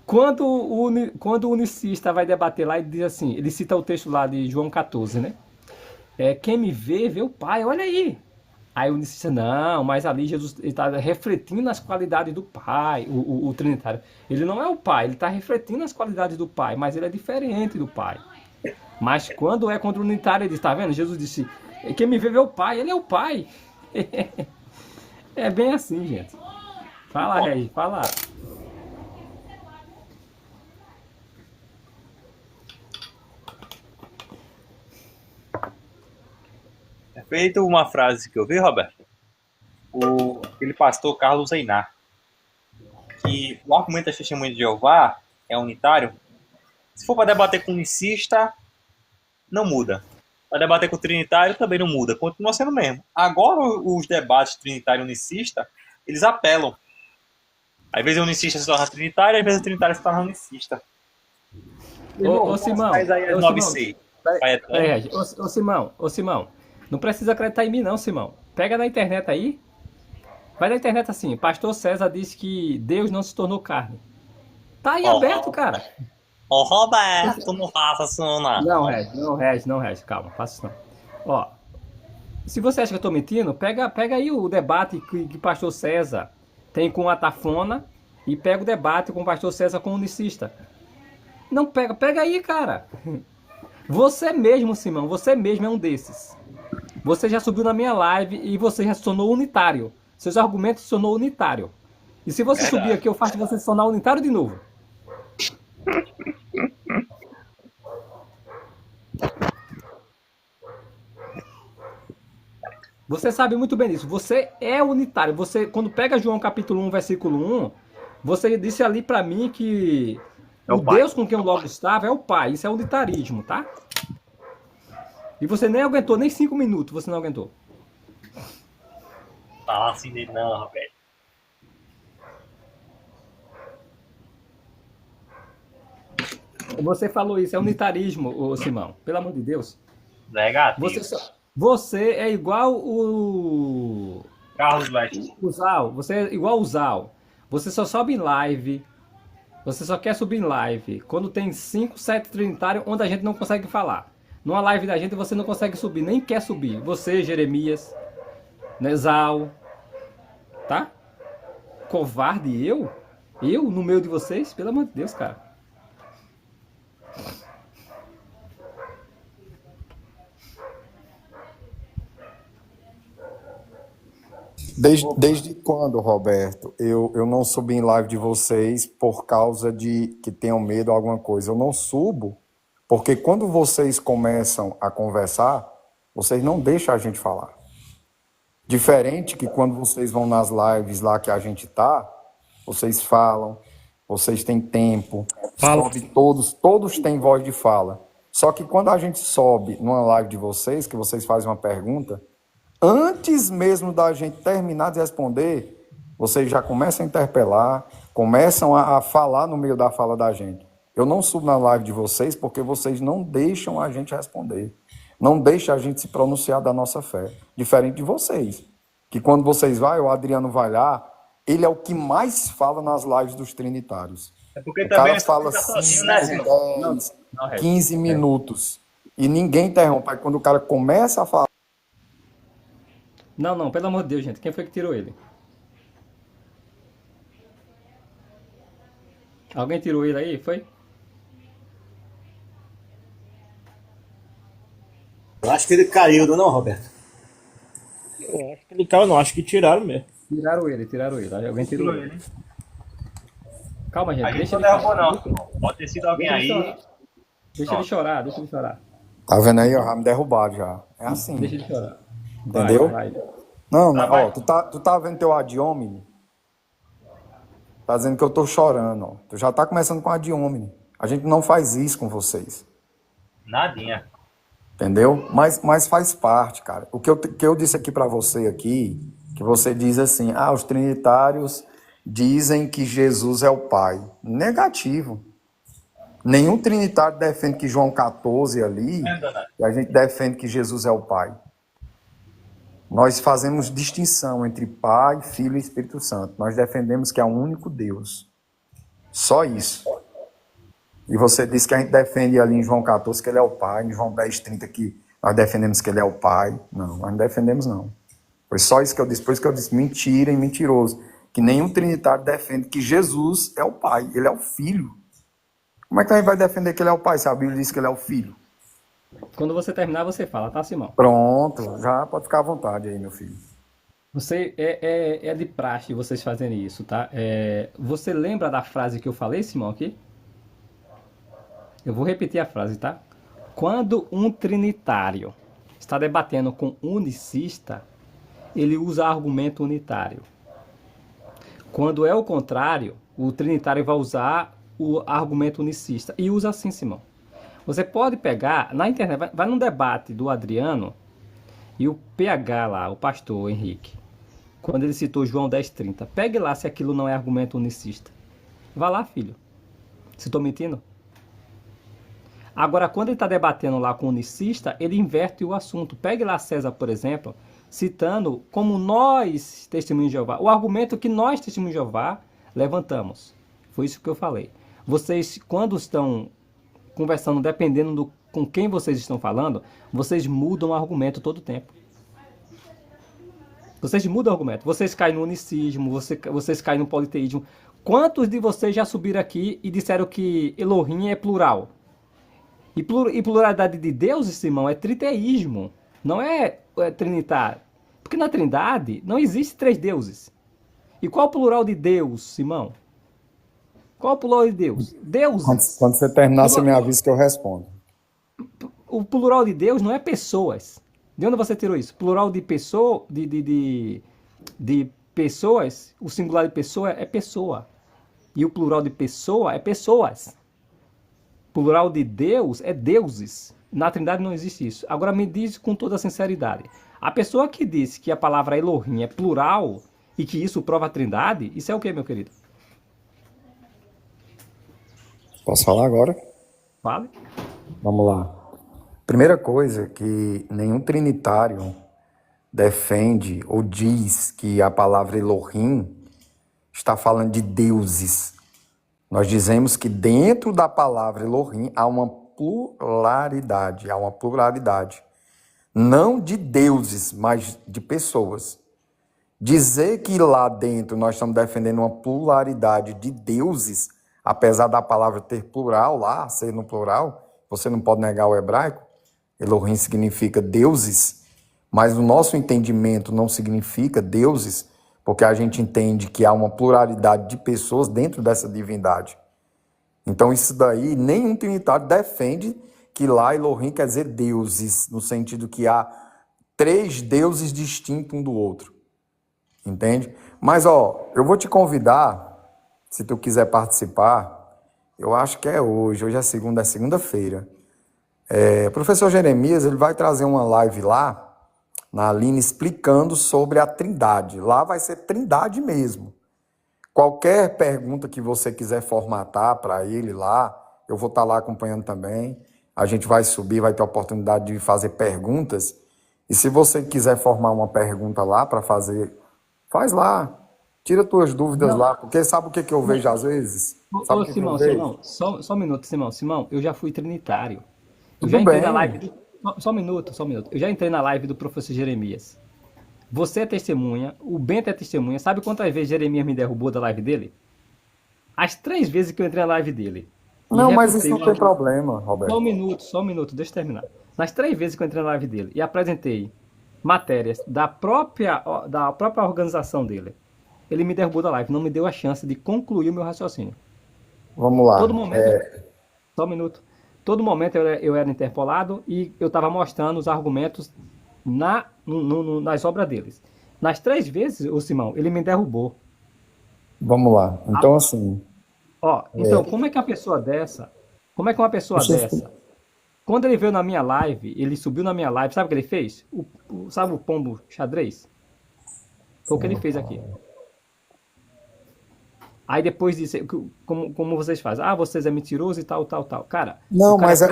Quando o unicista vai debater lá, ele diz assim, ele cita o texto lá de João 14, né? Quem me vê, vê o Pai, olha aí. Aí o unicista, não, mas ali Jesus está refletindo as qualidades do Pai, o trinitário. Ele não é o Pai, ele está refletindo as qualidades do Pai, mas ele é diferente do Pai. Mas quando é contra o unitário, ele diz, tá vendo? Jesus disse, quem me vê, vê o Pai, ele é o Pai. É bem assim, gente. Fala, Regi, fala. É feito uma frase que eu vi, Roberto, aquele pastor Carlos Einar, que o argumento da testemunha de Jeová é unitário. Se for para debater com unicista, não muda. Para debater com o trinitário, também não muda. Continua sendo o mesmo. Agora, os debates trinitário-unicista, eles apelam. Às vezes o unicista se torna trinitário, às vezes o trinitário se torna unicista. Ô Simão, Mas aí é 9C. Ô Simão, não precisa acreditar em mim não, Simão. Pega na internet aí. Vai na internet assim, pastor César disse que Deus não se tornou carne. Tá aí aberto, cara. Ô, Roberto, não faça isso, não. Não, Regi, calma, faça isso não. Ó, se você acha que eu tô mentindo, pega aí o debate que pastor César tem com a Tafona e pega o debate com o pastor César com o unicista. Não, pega aí, cara. Você mesmo, Simão, você mesmo é um desses. Você já subiu na minha live e você já se tornou unitário. Seus argumentos se tornou unitário. E se você subir aqui, eu faço você se tornar unitário de novo. Você sabe muito bem disso. Você é unitário. Você, quando pega João capítulo 1, versículo 1, você disse ali pra mim que o Deus com quem o Logo estava é o Pai. Isso é unitarismo, tá? E você nem aguentou, nem 5 minutos você não aguentou. Fala assim dele não, Roberto. Você falou isso, é unitarismo, ô Simão. Pelo amor de Deus. Negativo. Você é igual o Carlos West. o Zal. Você é igual o Zal. Você só sobe em live. Você só quer subir em live quando tem 5, 7 trinitários onde a gente não consegue falar. Numa live da gente você não consegue subir, nem quer subir. Você, Jeremias, Nezal, tá? Covarde eu? Eu no meio de vocês? Pelo amor de Deus, cara. Desde quando, Roberto, eu não subi em live de vocês por causa de que tenham medo de alguma coisa? Eu não subo porque quando vocês começam a conversar, vocês não deixam a gente falar. Diferente que quando vocês vão nas lives lá que a gente tá, vocês falam, vocês têm tempo, sobe todos têm voz de fala. Só que quando a gente sobe numa live de vocês, que vocês fazem uma pergunta, antes mesmo da gente terminar de responder, vocês já começam a interpelar, começam a falar no meio da fala da gente. Eu não subo na live de vocês porque vocês não deixam a gente responder. Não deixam a gente se pronunciar da nossa fé. Diferente de vocês. Que quando vocês vão, o Adriano vai lá, ele é o que mais fala nas lives dos trinitários. É porque O também cara fala fica 5, sozinho, né, irmão? 10, 15 minutos. E ninguém interrompe. Aí quando o cara começa a falar, Não, pelo amor de Deus, gente. Quem foi que tirou ele? Alguém tirou ele aí? Foi? Eu acho que ele caiu, não, Roberto? Eu acho que ele caiu, não. Acho que tiraram mesmo. Tiraram ele. Alguém tirou ele. Calma, gente. A gente Deixa não ele derrubou, não. Pode ter sido alguém Deixa ele aí. chorar. Deixa ele chorar, deixa ele chorar. tá vendo aí, ó, já me derrubaram já. É assim, Deixa ele chorar. entendeu? Vai. Não, vai. ó, tu tá vendo teu ad hominem? Tá dizendo que eu tô chorando, ó. Tu já tá começando com ad hominem. A gente não faz isso com vocês. Nadinha. Entendeu? Mas faz parte, cara. O que eu disse aqui pra você aqui, que você diz assim, os trinitários dizem que Jesus é o Pai. Negativo. Nenhum trinitário defende que João 14 ali, e a gente defende que Jesus é o Pai. Nós fazemos distinção entre Pai, Filho e Espírito Santo. Nós defendemos que é um único Deus. Só isso. E você disse que a gente defende ali em João 14 que ele é o Pai, em João 10:30 que nós defendemos que ele é o Pai. Não, nós não defendemos não. Foi só isso que eu disse. Por isso que eu disse, mentira e mentiroso. Que nenhum trinitário defende que Jesus é o Pai, ele é o Filho. Como é que a gente vai defender que ele é o Pai se a Bíblia diz que ele é o Filho? Quando você terminar, você fala, tá, Simão? Pronto, já pode ficar à vontade aí, meu filho. Você é de praxe vocês fazerem isso, tá? Você lembra da frase que eu falei, Simão, aqui? Eu vou repetir a frase, tá? Quando um trinitário está debatendo com um unicista, ele usa argumento unitário. Quando é o contrário, o trinitário vai usar o argumento unicista. E usa assim, Simão. Você pode pegar, na internet, vai num debate do Adriano e o PH lá, o pastor Henrique, quando ele citou João 10:30. Pegue lá se aquilo não é argumento unicista. Vá lá, filho. Se estou mentindo? Agora, quando ele está debatendo lá com o unicista, ele inverte o assunto. Pegue lá César, por exemplo, citando como nós, testemunhos de Jeová, o argumento que nós, testemunhos de Jeová, levantamos. Foi isso que eu falei. Vocês, quando estão conversando, dependendo com quem vocês estão falando, vocês mudam o argumento todo o tempo. Vocês mudam o argumento. Vocês caem no unicismo, vocês caem no politeísmo. Quantos de vocês já subiram aqui e disseram que Elohim é plural? E pluralidade de deuses, Simão, é triteísmo. Não é trinitário. Porque na Trindade não existe 3 deuses. E qual o plural de Deus, Simão? Qual o plural de Deus? Deuses. Quando você terminar, você me avisa que eu respondo. O plural de Deus não é pessoas. De onde você tirou isso? Plural de pessoa, de pessoas, o singular de pessoa é pessoa. E o plural de pessoa é pessoas. Plural de Deus é deuses. Na Trindade não existe isso. Agora me diz com toda sinceridade. A pessoa que disse que a palavra Elohim é plural e que isso prova a Trindade, isso é o que, meu querido? Posso falar agora? Fale. Vamos lá. Primeira coisa que nenhum trinitário defende ou diz que a palavra Elohim está falando de deuses. Nós dizemos que dentro da palavra Elohim há uma pluralidade, não de deuses, mas de pessoas. Dizer que lá dentro nós estamos defendendo uma pluralidade de deuses, apesar da palavra ter plural lá, ser no plural, você não pode negar o hebraico, Elohim significa deuses, mas no nosso entendimento não significa deuses, porque a gente entende que há uma pluralidade de pessoas dentro dessa divindade. Então isso daí, nenhum trinitário defende que lá Elohim quer dizer deuses, no sentido que há três deuses distintos um do outro. Entende? Mas, ó, eu vou te convidar, se tu quiser participar, eu acho que é hoje é segunda-feira. Professor Jeremias, ele vai trazer uma live lá, na Aline, explicando sobre a Trindade. Lá vai ser Trindade mesmo. Qualquer pergunta que você quiser formatar para ele lá, eu vou estar lá acompanhando também. A gente vai subir, vai ter a oportunidade de fazer perguntas. E se você quiser formar uma pergunta lá para fazer, faz lá. Tira tuas dúvidas lá, porque sabe o que eu vejo às vezes? Sabe Ô, o que eu Simão, vejo? Simão, só um minuto, Simão. Simão, eu já fui trinitário. Eu Tudo já entrei bem. na live só um minuto. Eu já entrei na live do professor Jeremias. Você é testemunha, o Bento é testemunha. Sabe quantas vezes Jeremias me derrubou da live dele? As 3 vezes que eu entrei na live dele. E Não, mas isso refutei não o tem argumento. problema, Roberto. Só um minuto, deixa eu terminar. Nas 3 vezes que eu entrei na live dele e apresentei matérias da própria organização dele, ele me derrubou da live, não me deu a chance de concluir o meu raciocínio. Vamos lá. Todo momento, só um minuto. Todo momento eu era interpolado e eu estava mostrando os argumentos nas obras deles. Nas 3 vezes, o Simão, ele me derrubou. Vamos lá. Então, assim, Então, como é que uma pessoa dessa, quando ele veio na minha live, ele subiu na minha live, sabe o que ele fez? Sabe o pombo xadrez? Foi o que ele fez aqui. Aí depois disso, como vocês fazem? Ah, vocês é mentiroso e tal. Cara, não, o cara mas é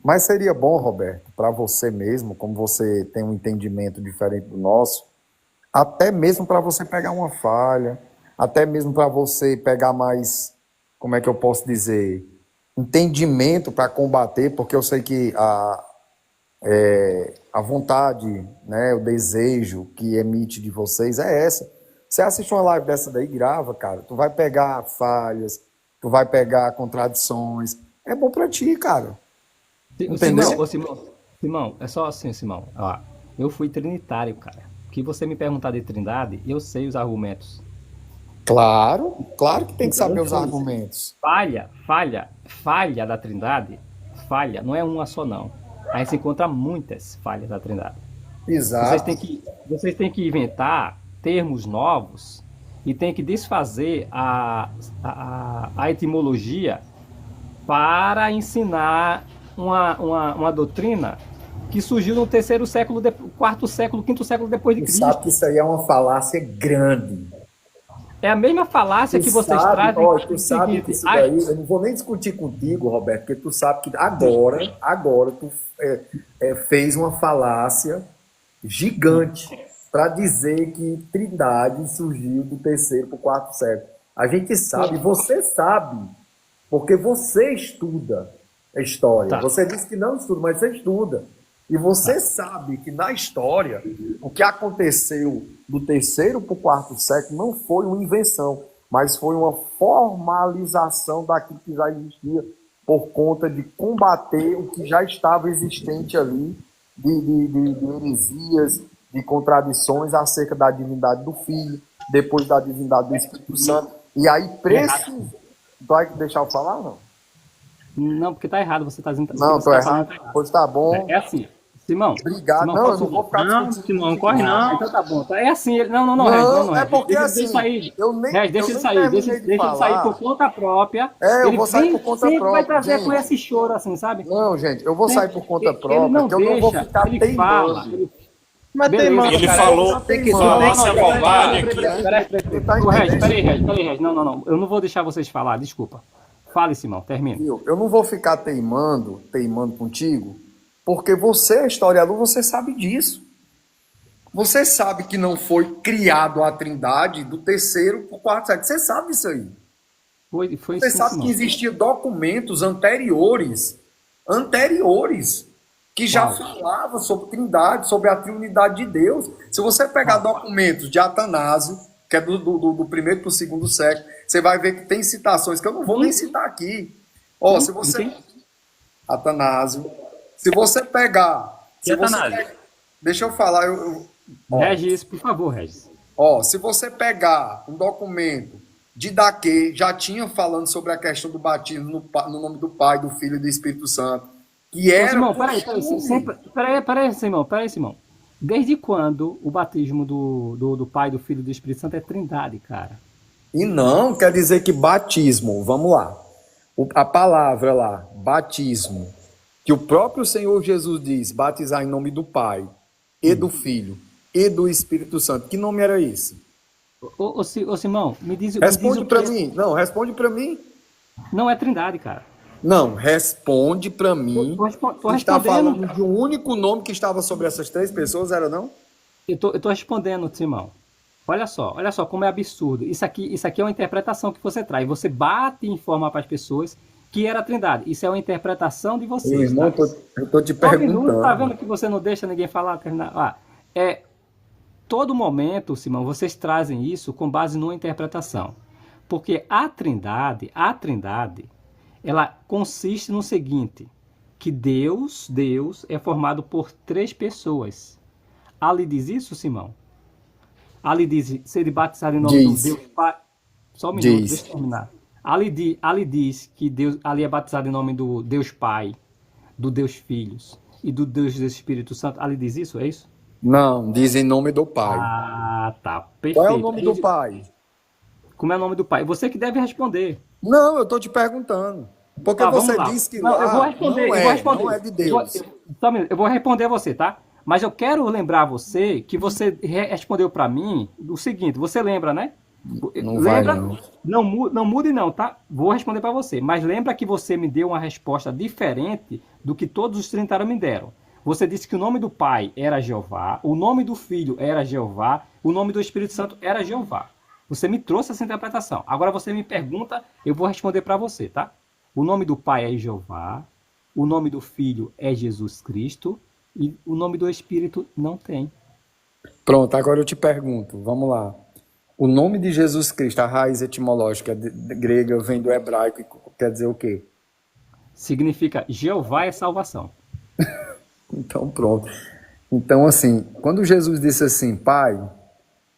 mas seria bom, Roberto, para você mesmo, como você tem um entendimento diferente do nosso, até mesmo para você pegar uma falha, até mesmo para você pegar mais, como é que eu posso dizer, entendimento para combater, porque eu sei que a vontade, né, o desejo que emite de vocês é essa. Você assiste uma live dessa daí, grava, cara, tu vai pegar falhas, tu vai pegar contradições, é bom para ti, cara. Entendeu? Simão, é só assim, Simão. Ó, eu fui trinitário, cara. O que você me perguntar de trindade, eu sei os argumentos. Claro que tem que saber os argumentos. Falha da trindade, não é uma só não. A gente encontra muitas falhas da trindade. Exato. Vocês têm que inventar termos novos e tem que desfazer a etimologia para ensinar uma doutrina que surgiu no 3º século, 4º século, 5º século depois de Tu Cristo. sabe que isso aí é uma falácia grande. É a mesma falácia que vocês trazem. Tu sabe que isso daí, eu não vou nem discutir contigo, Roberto, porque tu sabe que agora tu fez uma falácia gigante para dizer que Trindade surgiu do 3º para o 4º século. A gente sabe, você sabe, porque você estuda a história. Tá. Você disse que não estuda, mas você estuda. E você sabe que na história, o que aconteceu do 3º para o 4º século não foi uma invenção, mas foi uma formalização daquilo que já existia por conta de combater o que já estava existente ali, de heresias, de contradições acerca da divindade do Filho, depois da divindade do Espírito Santo. E aí precisa... Vai deixar eu falar ou não? Não, porque tá errado, você tá dizendo. Não, tô errado. Pois tá bom. É assim. Simão. Obrigado. Simão, Não, eu não vou ficar Não, discutindo. Simão, não corre não. Então tá bom. É assim. Não, Não, Regis, é porque deixa, assim, deixa sair. eu nem Deixa ele sair. Deixa ele sair por conta própria. Eu vou sair por conta sempre própria. vai trazer gente. com esse choro assim, sabe? Não, gente, eu vou sair por conta Ele própria, não que eu não vou deixa, ficar ele teimando. fala. Mas Beleza, teimando, Ele cara, falou tem que falácia ser covarde aqui. Peraí, Regis. Não. Eu não vou deixar vocês falar, desculpa. Fale, Simão, termine. Eu não vou ficar teimando contigo, porque você é historiador, você sabe disso. Você sabe que não foi criado a Trindade do 3º para o 4º século. Você sabe disso aí. Foi Você sim, sabe Simão. que existiam documentos anteriores, que já falavam sobre Trindade, sobre a Trinidade de Deus. Se você pegar documentos de Atanásio, que é do 1º para o 2º século, você vai ver que tem citações que eu não vou nem citar aqui. Se você... Atanásio. Se você pegar... Deixa eu falar. Regis, por favor, Regis. Se você pegar um documento de Daquê, já tinha falando sobre a questão do batismo no nome do Pai, do Filho e do Espírito Santo. que Ô, era Simão, peraí, costume. Peraí, Simão. Desde quando o batismo do Pai, do Filho e do Espírito Santo é trindade, cara? E não quer dizer que batismo, vamos lá. A palavra lá, batismo, que o próprio Senhor Jesus diz, batizar em nome do Pai, e do Filho, e do Espírito Santo. Que nome era esse? Ô, Simão, me diz Responde o para que mim. Não, responde para mim. não é trindade, cara. Não, responde para mim. Tô Que está respondendo. falando de um único nome que estava sobre essas 3 pessoas, era não? Eu tô respondendo, Simão. Olha só como é absurdo. Isso aqui é uma interpretação que você traz. Você bate e informa para as pessoas que era a trindade. Isso é uma interpretação de Meu vocês, irmão, tá? eu tô te Só um minuto, tá perguntando. vendo que você não deixa ninguém falar? Terminar? Todo momento, Simão, vocês trazem isso com base numa interpretação. Porque a trindade, ela consiste no seguinte, que Deus é formado por 3 pessoas. Ali diz isso, Simão? Ali diz ser batizado em nome do Diz, Deus Pai. Só um minuto, deixa diz. eu terminar. Ali diz que Deus ali é batizado em nome do Deus Pai, do Deus Filhos e do Deus Espírito Santo. Ali diz isso, é isso? Não, diz em nome do Pai. Ah, tá. Qual é o Perfeito. nome do Pai? Como é o nome do Pai? Você que deve responder. Não, eu tô te perguntando. Porque Tá, vamos você lá. disse que Não, eu vou lá responder, não é de Deus. Só um minuto, eu vou responder a você, tá? Mas eu quero lembrar você que você respondeu para mim o seguinte, você lembra, né? Não vai, Lembra? não. Não mude não, tá? Vou responder para você. Mas lembra que você me deu uma resposta diferente do que todos os 30 me deram. Você disse que o nome do Pai era Jeová, o nome do Filho era Jeová, o nome do Espírito Santo era Jeová. Você me trouxe essa interpretação. Agora você me pergunta, eu vou responder para você, tá? O nome do Pai é Jeová, o nome do Filho é Jesus Cristo e o nome do Espírito não tem. Pronto, agora eu te pergunto, vamos lá. O nome de Jesus Cristo, a raiz etimológica grega, vem do hebraico e quer dizer o quê? Significa Jeová é salvação. Então, pronto. Então, assim, quando Jesus disse assim, Pai,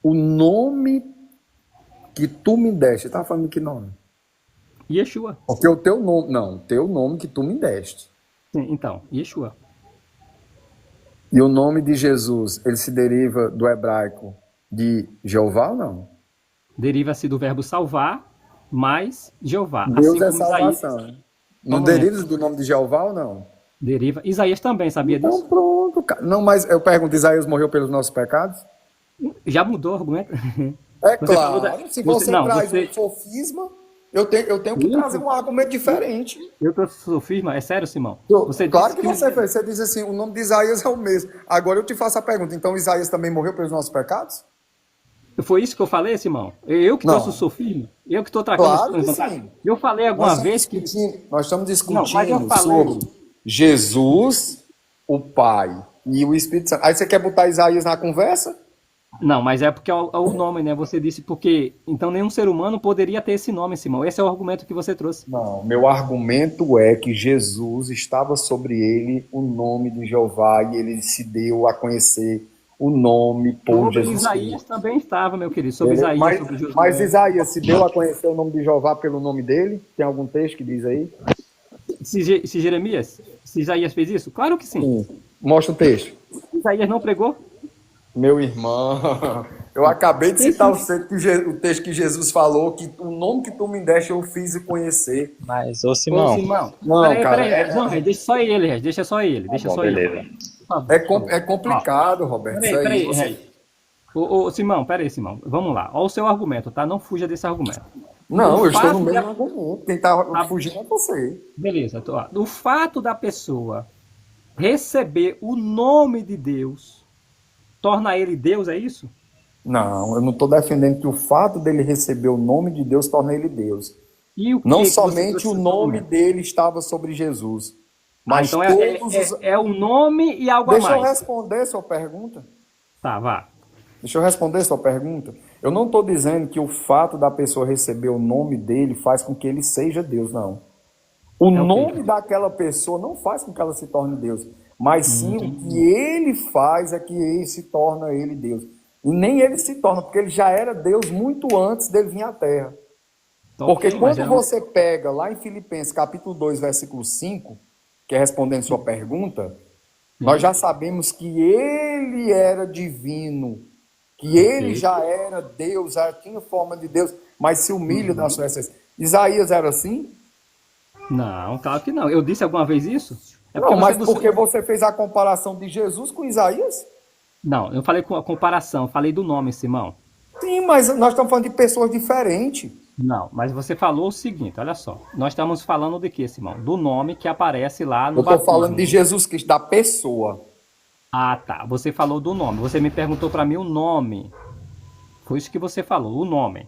o nome que tu me deste, estava falando que nome? Yeshua. Porque o teu nome, não, o teu nome que tu me deste. Sim, então, Yeshua. E o nome de Jesus, ele se deriva do hebraico de Jeová ou não? Deriva-se do verbo salvar, mais Jeová. Deus é Assim como Isaías. salvação. Não Um deriva do nome de Jeová ou não? Deriva. Isaías também sabia Então disso? pronto, cara. Não, mas eu pergunto, Isaías morreu pelos nossos pecados? Já mudou o argumento? É Você falou claro, se você não, traz um sofisma, eu tenho que trazer um argumento diferente. Eu trouxe sofisma, é sério, Simão? Você Claro disse que você fez, você diz assim, o nome de Isaías é o mesmo. Agora eu te faço a pergunta, então Isaías também morreu pelos nossos pecados? Foi isso que eu falei, Simão? Eu que Não. trouxe o sofisma? Eu que estou tratando Claro as que vantagens? sim. Eu falei alguma vez que... Nós estamos Não, mas eu discutindo falei... sobre Jesus, o Pai e o Espírito Santo. Aí você quer botar Isaías na conversa? Não, mas é porque é o nome, né? Você disse porque... Então nenhum ser humano poderia ter esse nome, Simão. Esse é o argumento que você trouxe. Não, meu argumento é que Jesus estava sobre ele o nome de Jeová e ele se deu a conhecer o nome por Sobre Jesus Isaías Cristo. também estava, meu querido. Sobre Isaías, sobre Josué. Mas Isaías se deu a conhecer o nome de Jeová pelo nome dele? Tem algum texto que diz aí? Se Jeremias, se Isaías fez isso? Claro que sim. Sim. Mostra o texto. Isaías não pregou? Meu irmão, eu acabei de citar o texto que Jesus falou, que o nome que tu me deste eu fiz conhecer. Mas, ô Ô, Simão, Simão. Não, cara, Peraí. Não, deixa só ele, Regis. Deixa só ele. Deixa bom, só beleza. ele. Por favor. É complicado, Roberto. Isso aí, Peraí, você- Regis. Ô, Simão, peraí, Simão. Vamos lá. Olha o seu argumento, tá? Não fuja desse argumento. Não, O eu estou fato no mesmo da- argumento. Quem tá fugindo é você. Beleza. O fato da pessoa receber o nome de Deus torna ele Deus, é isso? Não, eu não estou defendendo que o fato dele receber o nome de Deus torna ele Deus. E o que Não que você somente trouxe o nesse nome argumento? dele estava sobre Jesus, Ah, mas então todos os... é o nome e algo a Deixa eu mais. responder sua pergunta. Tá, vá. Deixa eu responder sua pergunta. Eu não estou dizendo que o fato da pessoa receber o nome dele faz com que ele seja Deus, não. O É o quê? nome daquela pessoa não faz com que ela se torne Deus, mas sim o que ele faz é que ele se torna ele Deus. E nem ele se torna, porque ele já era Deus muito antes dele vir à Terra. Tá Porque ok, mas quando você pega lá em Filipenses capítulo 2, versículo 5, que é respondendo sua pergunta, nós já sabemos que ele era divino, que ele já era Deus, já tinha forma de Deus, mas se humilha da sua essência. Isaías era assim? Não, claro que não. Eu disse alguma vez isso? Não, mas porque você fez a comparação de Jesus com Isaías? Não, eu falei com a comparação, falei do nome, Simão. Sim, mas nós estamos falando de pessoas diferentes. Não, mas você falou o seguinte, olha só. Nós estamos falando de quê, Simão? Do nome que aparece lá no Eu estou batismo. falando de Jesus Cristo, da pessoa. Ah, tá. Você falou do nome. Você me perguntou para mim o nome. Foi isso que você falou, o nome.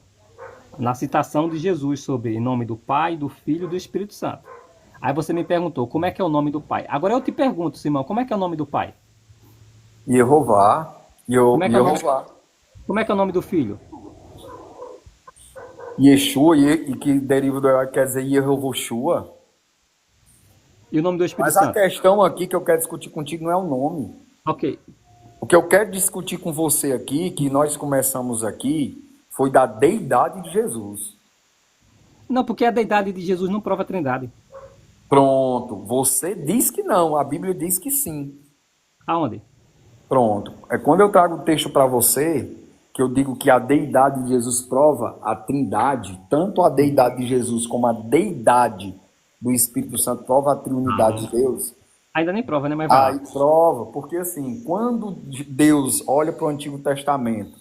Na citação de Jesus sobre em nome do Pai, do Filho e do Espírito Santo. Aí você me perguntou como é que é o nome do Pai. Agora eu te pergunto, Simão, como é que é o nome do Pai? Jeová. Como é que é o nome? Jeová. Como é que é o nome do Filho? Yeshua, e que deriva do hebraico quer dizer Yehovoshua. E o nome do Espírito Mas a Santo? questão aqui que eu quero discutir contigo não é o nome. Ok. O que eu quero discutir com você aqui, que nós começamos aqui, foi da deidade de Jesus. Não, porque a deidade de Jesus não prova a trindade. Pronto. Você diz que não, a Bíblia diz que sim. Aonde? Pronto. É quando eu trago o texto para você, que eu digo que a deidade de Jesus prova a trindade, tanto a deidade de Jesus como a deidade do Espírito Santo prova a triunidade de Deus. Ainda nem prova, né? Mas vai Aí lá. prova, porque assim, quando Deus olha para o Antigo Testamento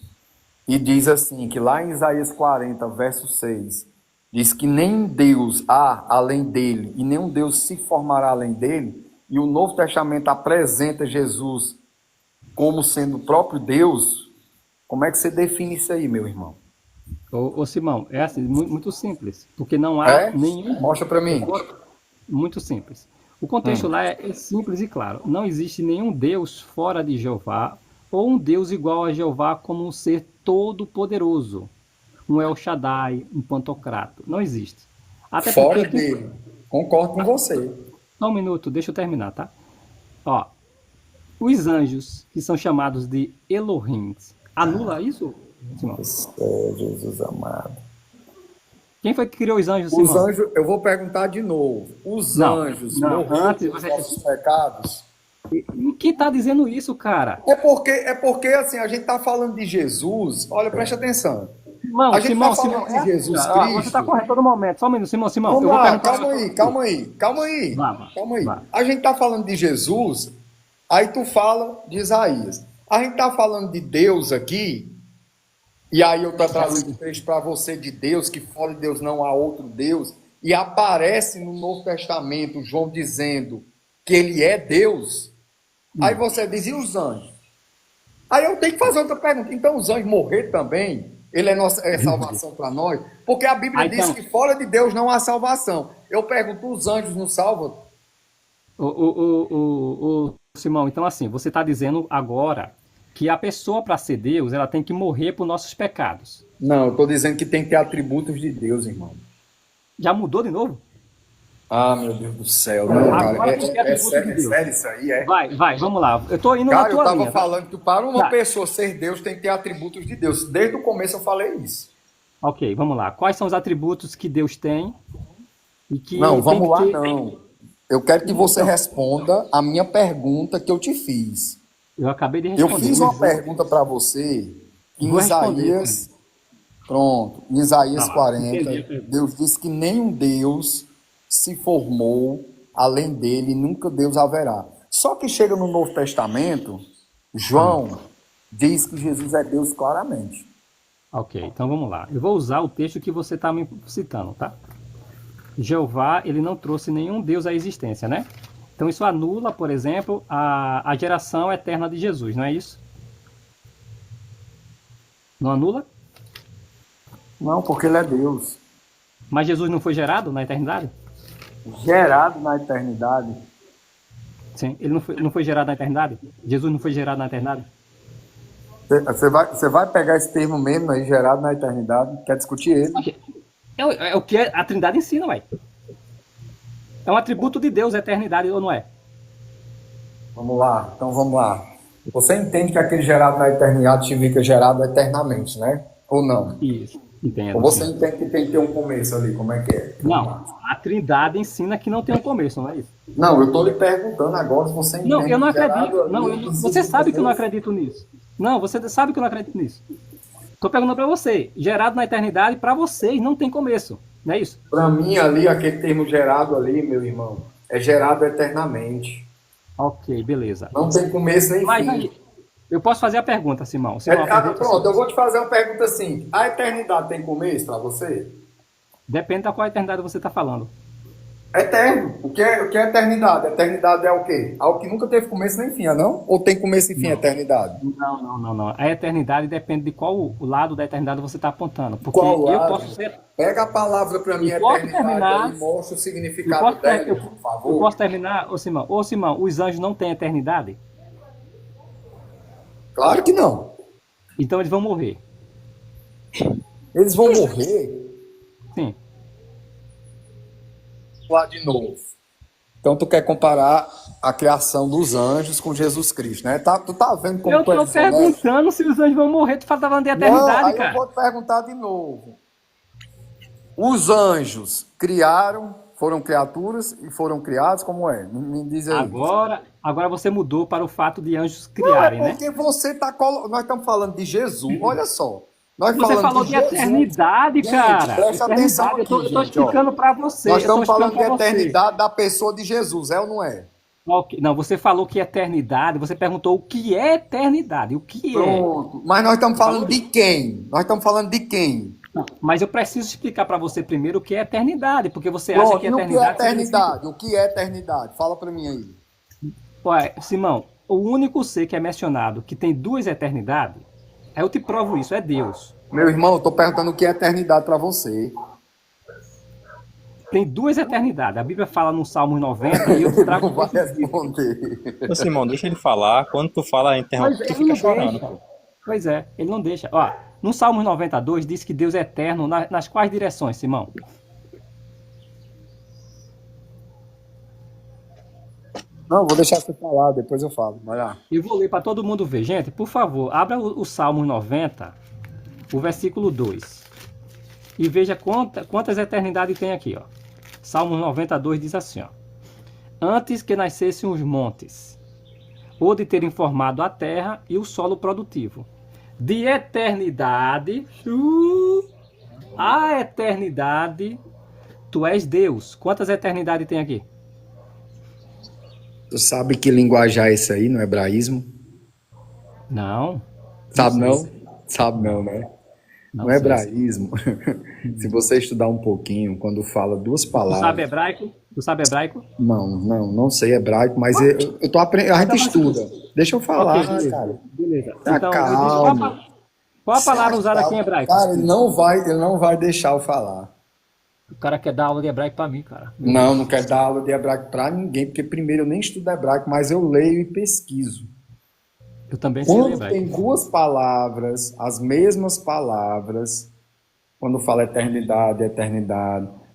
e diz assim, que lá em Isaías 40, verso 6, diz que nenhum Deus há além dele e nenhum Deus se formará além dele, e o Novo Testamento apresenta Jesus como sendo o próprio Deus, como é que você define isso aí, meu irmão? Ô Simão, é assim, muito simples. Porque não há nenhum... Mostra para mim. Muito simples. O contexto lá é simples e claro. Não existe nenhum Deus fora de Jeová ou um Deus igual a Jeová como um ser todo-poderoso. Um El Shaddai, um Pantocrato. Não existe. Até Fora porque... dele. Concordo com você. Só um minuto, deixa eu terminar, tá? Ó, os anjos, que são chamados de Elohim, anula isso, Simão? Jesus amado. Quem foi que criou os anjos, Os Simão? anjos, eu vou perguntar de novo. Os Não, anjos não, morreram antes pelos você- nossos pecados? E quem tá dizendo isso, cara? É porque assim, a gente está falando de Jesus. Olha, preste atenção. Simão, A gente Simão, tá falando Simão. de Jesus Ó, Cristo. você tá correto todo momento. Só um minuto, Simão, Simão. Vamos eu vou lá, perguntar... calma aí. Vá. A gente está falando de Jesus, aí tu fala de Isaías. A gente está falando de Deus aqui, e aí eu estou trazendo um texto para você de Deus, que fora de Deus não há outro Deus, e aparece no Novo Testamento João dizendo que ele é Deus. Aí você diz, e os anjos? Aí eu tenho que fazer outra pergunta. Então os anjos morrer também? Ele é salvação para nós? Porque a Bíblia diz que fora de Deus não há salvação. Eu pergunto, os anjos não salvam? Simão, então assim, você está dizendo agora que a pessoa para ser Deus, ela tem que morrer por nossos pecados. Não, eu estou dizendo que tem que ter atributos de Deus, irmão. Já mudou de novo? Ah, meu Deus do céu. Não, Agora cara, tem que ter atributo de Deus. sério isso aí, é? Vai, vamos lá. Eu tô indo Cara, na eu tua tava linha. falando que para uma Tá. pessoa ser Deus tem que ter atributos de Deus. Desde o começo eu falei isso. Ok, vamos lá. Quais são os atributos que Deus tem? E que Não, tem vamos que lá ter- não. Eu quero que você responda a minha pergunta que eu te fiz. Eu acabei de Eu responder. fiz uma pergunta para você em Vou responder, Isaías. Pronto, em Isaías Tá lá, 40, entendi a pergunta. Deus disse que nenhum Deus se formou além dele, nunca Deus haverá. Só que chega no Novo Testamento, João diz que Jesus é Deus claramente. Ok, então vamos lá. Eu vou usar o texto que você está me citando, tá? Jeová, ele não trouxe nenhum Deus à existência, né? Então isso anula, por exemplo, a geração eterna de Jesus, não é isso? Não anula? Não, porque ele é Deus. Mas Jesus não foi gerado na eternidade? Gerado na eternidade. Sim, ele não foi gerado na eternidade? Jesus não foi gerado na eternidade? Você vai pegar esse termo mesmo aí, gerado na eternidade, quer discutir ele? É o que a Trindade ensina, ué. É um atributo de Deus, a eternidade, ou não é? Vamos lá. Você entende que aquele gerado na eternidade significa gerado eternamente, né? Ou não? Isso. Entendo. Ou você Sim. entende que tem que ter um começo ali? Como é que é? Não, a Trindade ensina que não tem um começo, não é isso? Não, eu estou lhe perguntando agora se você Não, eu entende não que gerado acredito. Não, ali você existe um sabe que eu não começo. acredito nisso. Não, você sabe que eu não acredito nisso. Tô perguntando para você. Gerado na eternidade, para vocês não tem começo, não é isso? Para mim, ali, aquele termo gerado ali, meu irmão, é gerado eternamente. Ok, beleza. Não tem começo nem Mas fim. aí, eu posso fazer a pergunta, Simão. Simão, aproveita. Pronto, eu vou te fazer uma pergunta assim. A eternidade tem começo para você? Depende da qual eternidade você está falando. Eterno. O que é eternidade? Eternidade é o quê? Algo que nunca teve começo nem fim, não? Ou tem começo e fim a Não. eternidade? Não. A eternidade depende de qual lado da eternidade você está apontando. Porque Qual eu lado? posso ser. Pega a palavra para mim, Eu posso eternidade, terminar. e mostra o Eu significado posso, dela, eu, por eu favor. posso terminar, ô Simão. Ô Simão, os anjos não têm eternidade? Claro que não. Então eles vão morrer. Eles vão morrer Sim. lá de novo. Então tu quer comparar a criação dos anjos com Jesus Cristo, né? Tu tá vendo como Eu tu é tô desonesto? perguntando se os anjos vão morrer. Tu tá falando de Não, eternidade, aí eu cara. vou te perguntar de novo. Os anjos foram criaturas e foram criados, como é? Me diz aí. Agora você mudou para o fato de anjos Não, é criarem, né? porque você tá nós estamos falando de Jesus, olha só. Nós Você falando falou de Jesus. eternidade, Gente, cara. presta atenção Eternidade. aqui, Eu tô gente, ó. explicando para você. Nós Eu tô estamos falando explicando de pra você. eternidade da pessoa de Jesus, é ou não é? Ok. Não, você falou que eternidade. Você perguntou o que é eternidade. O que é? Pronto. Mas nós estamos falando de quem? Nós estamos falando de quem? Mas eu preciso explicar para você primeiro o que é eternidade, porque você acha Pronto, que e o que é eternidade. eternidade? O que é eternidade? Fala para mim aí. Ué, Simão, o único ser que é mencionado que tem duas eternidades, eu te provo isso, é Deus. Meu irmão, eu tô perguntando o que é eternidade para você. Tem duas eternidades. A Bíblia fala no Salmo 90 e eu te trago. Não vai responder. Ô, Simão, deixa ele falar. Quando tu fala, interrompe, Mas tu ele fica não chorando. deixa. Pô. Pois é, ele não deixa. Ó, no Salmo 92 diz que Deus é eterno nas quais direções, Simão? Não, vou deixar você falar, depois eu falo. Vai lá. Eu vou ler para todo mundo ver. Gente, por favor, abra o Salmo 90, o versículo 2. E veja quantas eternidades tem aqui, ó. Salmo 92 diz assim, ó. Antes que nascessem os montes, ou de terem formado a terra e o solo produtivo. De eternidade, a eternidade, tu és Deus. Quantas eternidades tem aqui? Tu sabe que linguajar é esse aí no hebraísmo? Não. Sabe não? Sabe não, né? Não No sei. hebraísmo, se você estudar um pouquinho, quando fala duas Tu palavras... sabe hebraico? Tu sabe hebraico? Não sei hebraico, mas eu tô aprendendo, a gente estuda. Deixa eu falar, Ok, beleza. cara. Beleza. Tá Então, calmo. qual a palavra usada aqui em hebraico? Cara, ele não vai deixar eu falar. O cara quer dar aula de hebraico pra mim, cara. Não quero dar aula de hebraico pra ninguém, porque primeiro eu nem estudo hebraico, mas eu leio e pesquiso. Eu também sei Quando hebraico. tem duas palavras, as mesmas palavras, quando fala eternidade,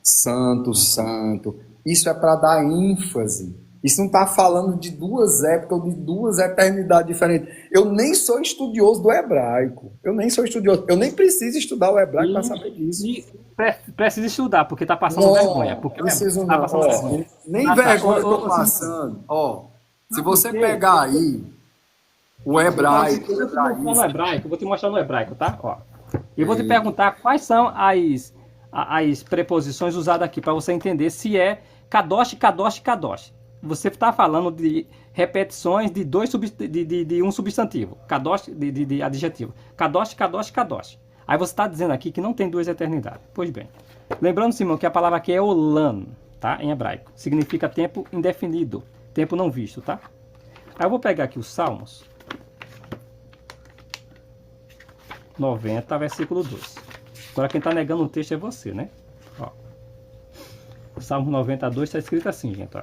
santo, isso é para dar ênfase. Isso não está falando de duas épocas ou de duas eternidades diferentes. Eu nem sou estudioso do hebraico. Eu nem preciso estudar o hebraico para saber disso. E precisa estudar, porque tá passando vergonha. Porque Preciso tá não. passando vergonha. Nem Ah, tá. vergonha eu Ô, tô passando. Se você pegar aí o hebraico, Eu vou te mostrar no hebraico, tá? Ó. Eu vou te perguntar quais são as preposições usadas aqui, para você entender se é kadosh, kadosh, kadosh. Você está falando de repetições de de um substantivo. Kadosh, de adjetivo. Kadosh, kadosh, kadosh. Aí você está dizendo aqui que não tem duas eternidades. Pois bem. Lembrando, Simão, que a palavra aqui é olam, tá? Em hebraico. Significa tempo indefinido. Tempo não visto, tá? Aí eu vou pegar aqui os Salmos 90, versículo 2. Agora quem está negando o texto é você, né? Ó. O Salmo 92 está escrito assim, gente. Ó.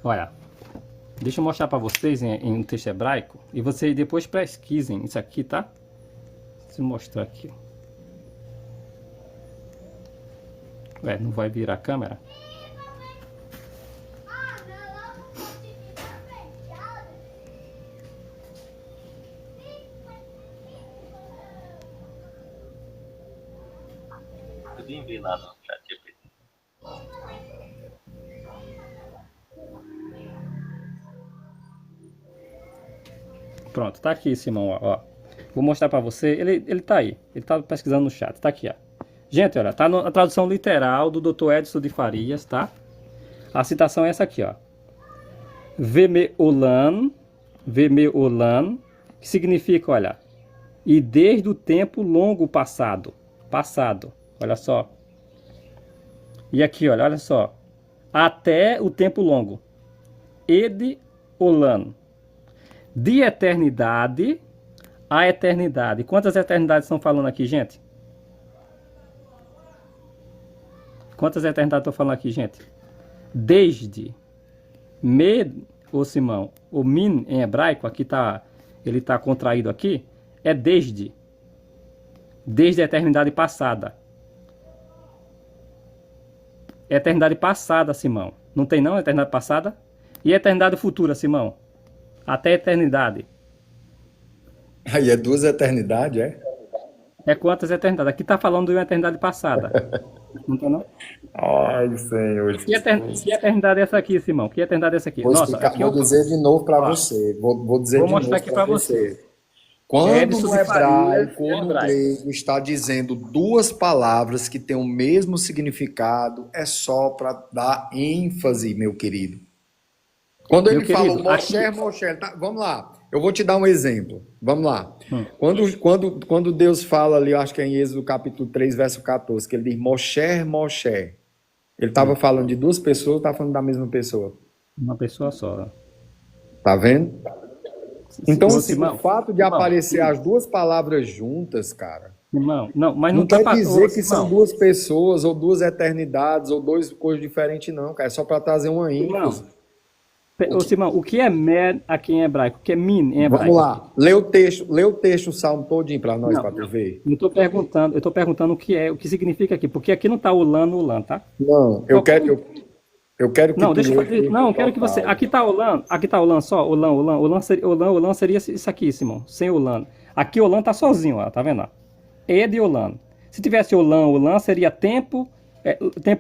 Olha, deixa eu mostrar para vocês em um texto hebraico e vocês depois pesquisem isso aqui, tá? Deixa eu mostrar aqui. Não vai virar a câmera? de enviar lá no chat GPT. Pronto, tá aqui, Simão, ó. Vou mostrar pra você. Ele tá aí. Ele tá pesquisando no chat. Tá aqui, ó. Gente, olha, tá na tradução literal do Dr. Edson de Farias, tá? A citação é essa aqui, ó. Vemeolan, que significa, olha, e desde o tempo longo passado, olha só. E aqui, olha só, até o tempo longo, ed olan, de eternidade a eternidade. Quantas eternidades estão falando aqui, gente? Quantas eternidades estão falando aqui, gente? Desde, ô Simão, o min em hebraico, aqui tá, ele tá contraído aqui, é desde a eternidade passada. Eternidade passada, Simão. Não tem não, eternidade passada? E eternidade futura, Simão? Até a eternidade. Aí é 2 eternidades, é? É quantas eternidades? Aqui tá falando de uma eternidade passada. Não tá não? Ai, Senhor. Que eternidade é essa aqui, Simão? Que eternidade é essa aqui? Vou, Nossa, explicar, aqui vou eu... dizer de novo para você. Vou dizer Vou de mostrar novo aqui para você. Quando Edson no de Farias, hebraico ou no grego está dizendo 2 palavras que têm o mesmo significado, é só para dar ênfase, meu querido. Quando ele falou Moshe, tá, vamos lá. Eu vou te dar um exemplo. Vamos lá. Quando Deus fala ali, eu acho que é em Êxodo capítulo 3, verso 14, que ele diz Moshe. Ele estava falando de 2 pessoas ou estava falando da mesma pessoa? Uma pessoa só. Tá vendo? Então, assim, Simão, o fato de aparecer as 2 palavras juntas, cara, Simão, não não quer dizer que são 2 pessoas, ou 2 eternidades, ou 2 coisas diferentes, não, cara. É só para trazer uma ênfase. Ô, Simão, o que é med aqui em hebraico? O que é min em hebraico? Vamos lá. Lê o texto, o salmo todinho para nós, para tu ver. Eu tô perguntando o que significa aqui, porque aqui não tá ulan no ulan, tá? Não, eu quero que não, deixa eu não, eu quero que você. Aqui tá ulan só, ulan seria isso aqui, Simão, sem ulan. Aqui ulan tá sozinho, ó, tá vendo? E de ulan. Se tivesse ulan seria tempo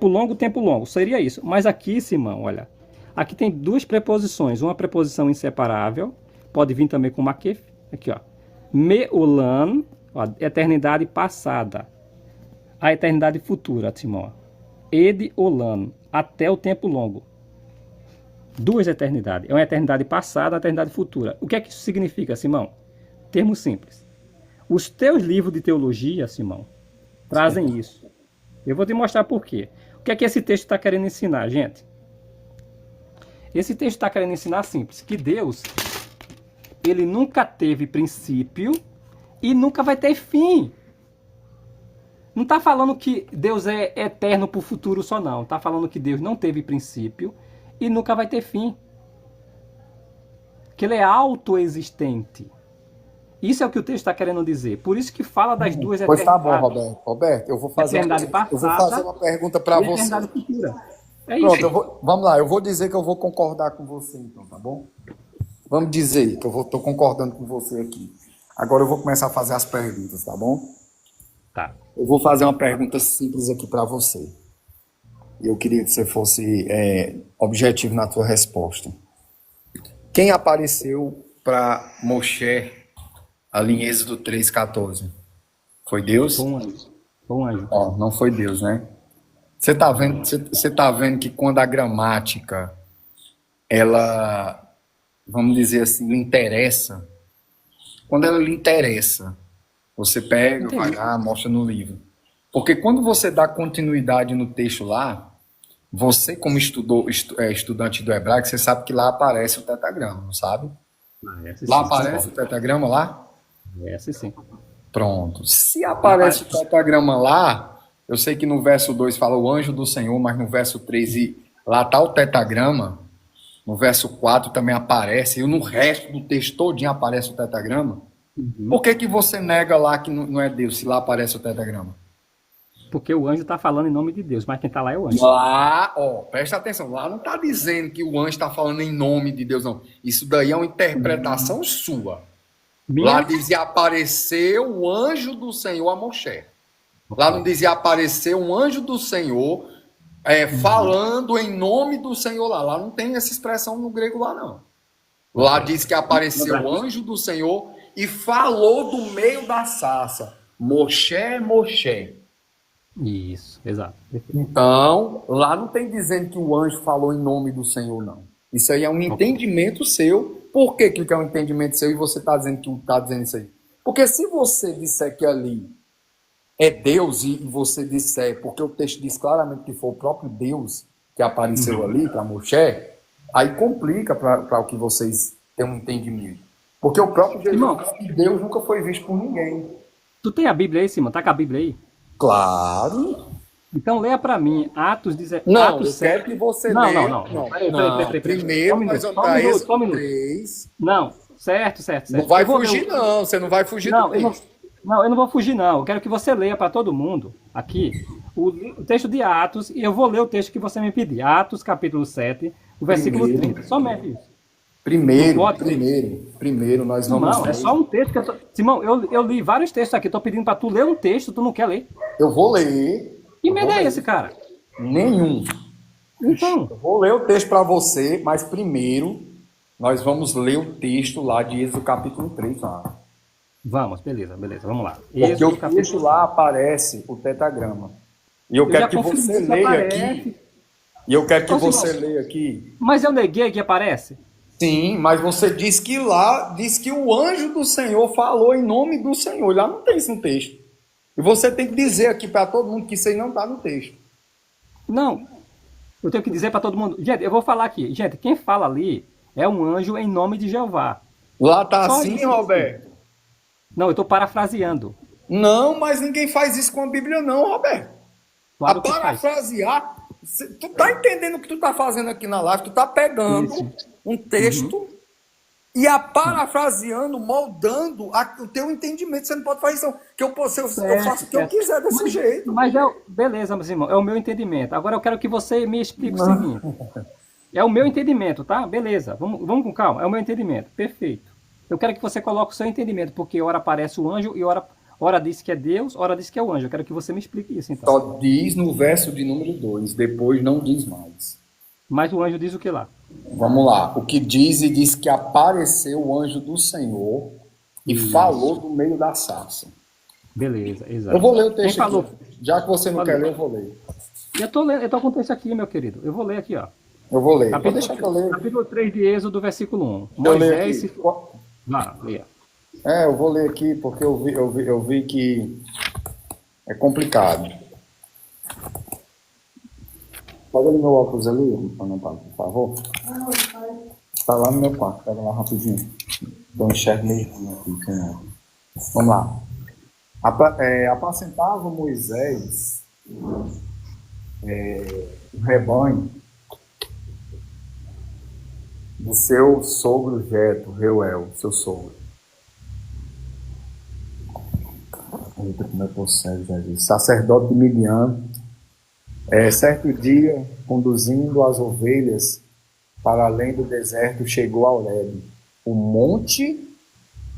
longo, seria isso. Mas aqui, Simão, olha, aqui tem 2 preposições, uma preposição inseparável, pode vir também com makef, aqui ó, meulan, ó, eternidade passada, a eternidade futura, Simão, ed olan, até o tempo longo, 2 eternidades, é uma eternidade passada, uma eternidade futura. O que é que isso significa, Simão? Termo simples. Os teus livros de teologia, Simão, trazem isso. Eu vou te mostrar por quê. O que é que esse texto está querendo ensinar, gente? Esse texto está querendo ensinar simples, que Deus, ele nunca teve princípio e nunca vai ter fim. Não está falando que Deus é eterno para o futuro só, não. Está falando que Deus não teve princípio e nunca vai ter fim. Que ele é autoexistente. Isso é o que o texto está querendo dizer. Por isso que fala das 2 eternidades. Pois tá bom, Roberto. Roberto, eu vou fazer uma pergunta para você. Eternidade futura. É Pronto, isso. vamos lá, eu vou dizer que eu vou concordar com você, então, tá bom? Vamos dizer que eu estou concordando com você aqui. Agora eu vou começar a fazer as perguntas, tá bom? Tá. Eu vou fazer uma pergunta simples aqui para você. Eu queria que você fosse objetivo na sua resposta. Quem apareceu para Moshe ali em Êxodo 3,14? Foi Deus? Foi um anjo. Ó, não foi Deus, né? Você tá vendo que quando a gramática, ela, vamos dizer assim, lhe interessa, quando ela lhe interessa, você pega, vai lá, mostra no livro. Porque quando você dá continuidade no texto lá, você como estudante do hebraico, você sabe que lá aparece o tetragrama, não sabe? Lá aparece o tetragrama lá? Aparece sim. Pronto. Se aparece o tetragrama lá, eu sei que no verso 2 fala o anjo do Senhor, mas no verso 3 lá está o tetragrama, no verso 4 também aparece, e no resto do texto todinho aparece o tetragrama. Por que você nega lá que não é Deus, se lá aparece o tetragrama? Porque o anjo está falando em nome de Deus, mas quem está lá é o anjo. Lá, ó, presta atenção, lá não está dizendo que o anjo está falando em nome de Deus, não. Isso daí é uma interpretação sua. Lá dizia, apareceu o anjo do Senhor a Moshe. Lá não dizia aparecer um anjo do Senhor falando em nome do Senhor lá. Lá não tem essa expressão no grego lá, não. Lá diz que apareceu o anjo do Senhor e falou do meio da sarça. Moshe, Moshe. Isso, exato. Perfeito. Então, lá não tem dizendo que o anjo falou em nome do Senhor, não. Isso aí é um entendimento seu. Por que que é um entendimento seu e você está dizendo que está dizendo isso aí? Porque se você disser que ali é Deus e você disser, porque o texto diz claramente que foi o próprio Deus que apareceu ali para Moshe, aí complica para o que vocês têm um entendimento. Porque o próprio Jesus disse que Deus nunca foi visto por ninguém. Tu tem a Bíblia aí, Simão? Tá com a Bíblia aí? Claro. Então leia para mim Atos 17. Não, Atos eu 7. quero que você Não, leia. não. Peraí. Primeiro nós vamos para Êxodo 3. Não, certo. Não vai fugir, não. Você não vai fugir do texto. Não, eu não vou fugir, não. Eu quero que você leia para todo mundo aqui o texto de Atos, e eu vou ler o texto que você me pedir. Atos, capítulo 7, o versículo 30. Somente isso. Primeiro, nós vamos... Não, é só um texto que eu tô... Simão, eu li vários textos aqui, tô pedindo para tu ler um texto, tu não quer ler. Eu vou ler. Que medo é esse, cara? Nenhum. Então... Eu vou ler o texto para você, mas primeiro nós vamos ler o texto lá de Êxodo capítulo 3. Lá. Vamos, beleza, vamos lá. Porque o texto lá aparece o tetragrama. E eu quero que você leia aqui. E eu quero que você leia aqui. Mas eu neguei que aparece? Sim, mas você disse que lá, diz que o anjo do Senhor falou em nome do Senhor. Lá não tem isso no texto. E você tem que dizer aqui para todo mundo que isso aí não está no texto. Não, eu tenho que dizer para todo mundo. Gente, eu vou falar aqui. Gente, quem fala ali é um anjo em nome de Jeová. Lá está assim, Roberto? Não, eu estou parafraseando. Não, mas ninguém faz isso com a Bíblia não, Roberto. Claro a parafrasear, tu tá entendendo o que tu tá fazendo aqui na live? Tu tá pegando um texto e a parafraseando, moldando o teu entendimento. Você não pode fazer isso. Que eu faço o que eu quiser desse jeito. Mas beleza, meus irmãos, é o meu entendimento. Agora eu quero que você me explique o seguinte. É o meu entendimento, tá? Beleza, vamos com calma. É o meu entendimento, perfeito. Eu quero que você coloque o seu entendimento, porque ora aparece o anjo e ora diz que é Deus, ora diz que é o anjo. Eu quero que você me explique isso, então. Só diz no verso de número 2, depois não diz mais. Mas o anjo diz o que lá? Vamos lá. O que diz e diz que apareceu o anjo do Senhor e falou do meio da sarça. Beleza, exato. Eu vou ler o texto aqui. Já que você não quer ler, eu vou ler. Eu tô com o texto aqui, meu querido. Eu vou ler aqui, ó. Eu vou ler. Vou deixar que eu leio. Capítulo 3 de Êxodo, versículo 1. Moisés... leia. Eu vou ler aqui porque eu vi que é complicado. Pega ali meu óculos ali, por favor. Tá lá no meu quarto, pega lá rapidinho. Eu enxergo meio ruim aqui. Vamos lá. Apacentava Moisés o rebanho do seu sogro Jetro, Reuel, seu sogro. Eita, como é que eu sei, Jesus? Sacerdote de Midian, certo dia, conduzindo as ovelhas para além do deserto, chegou a Horebe, o monte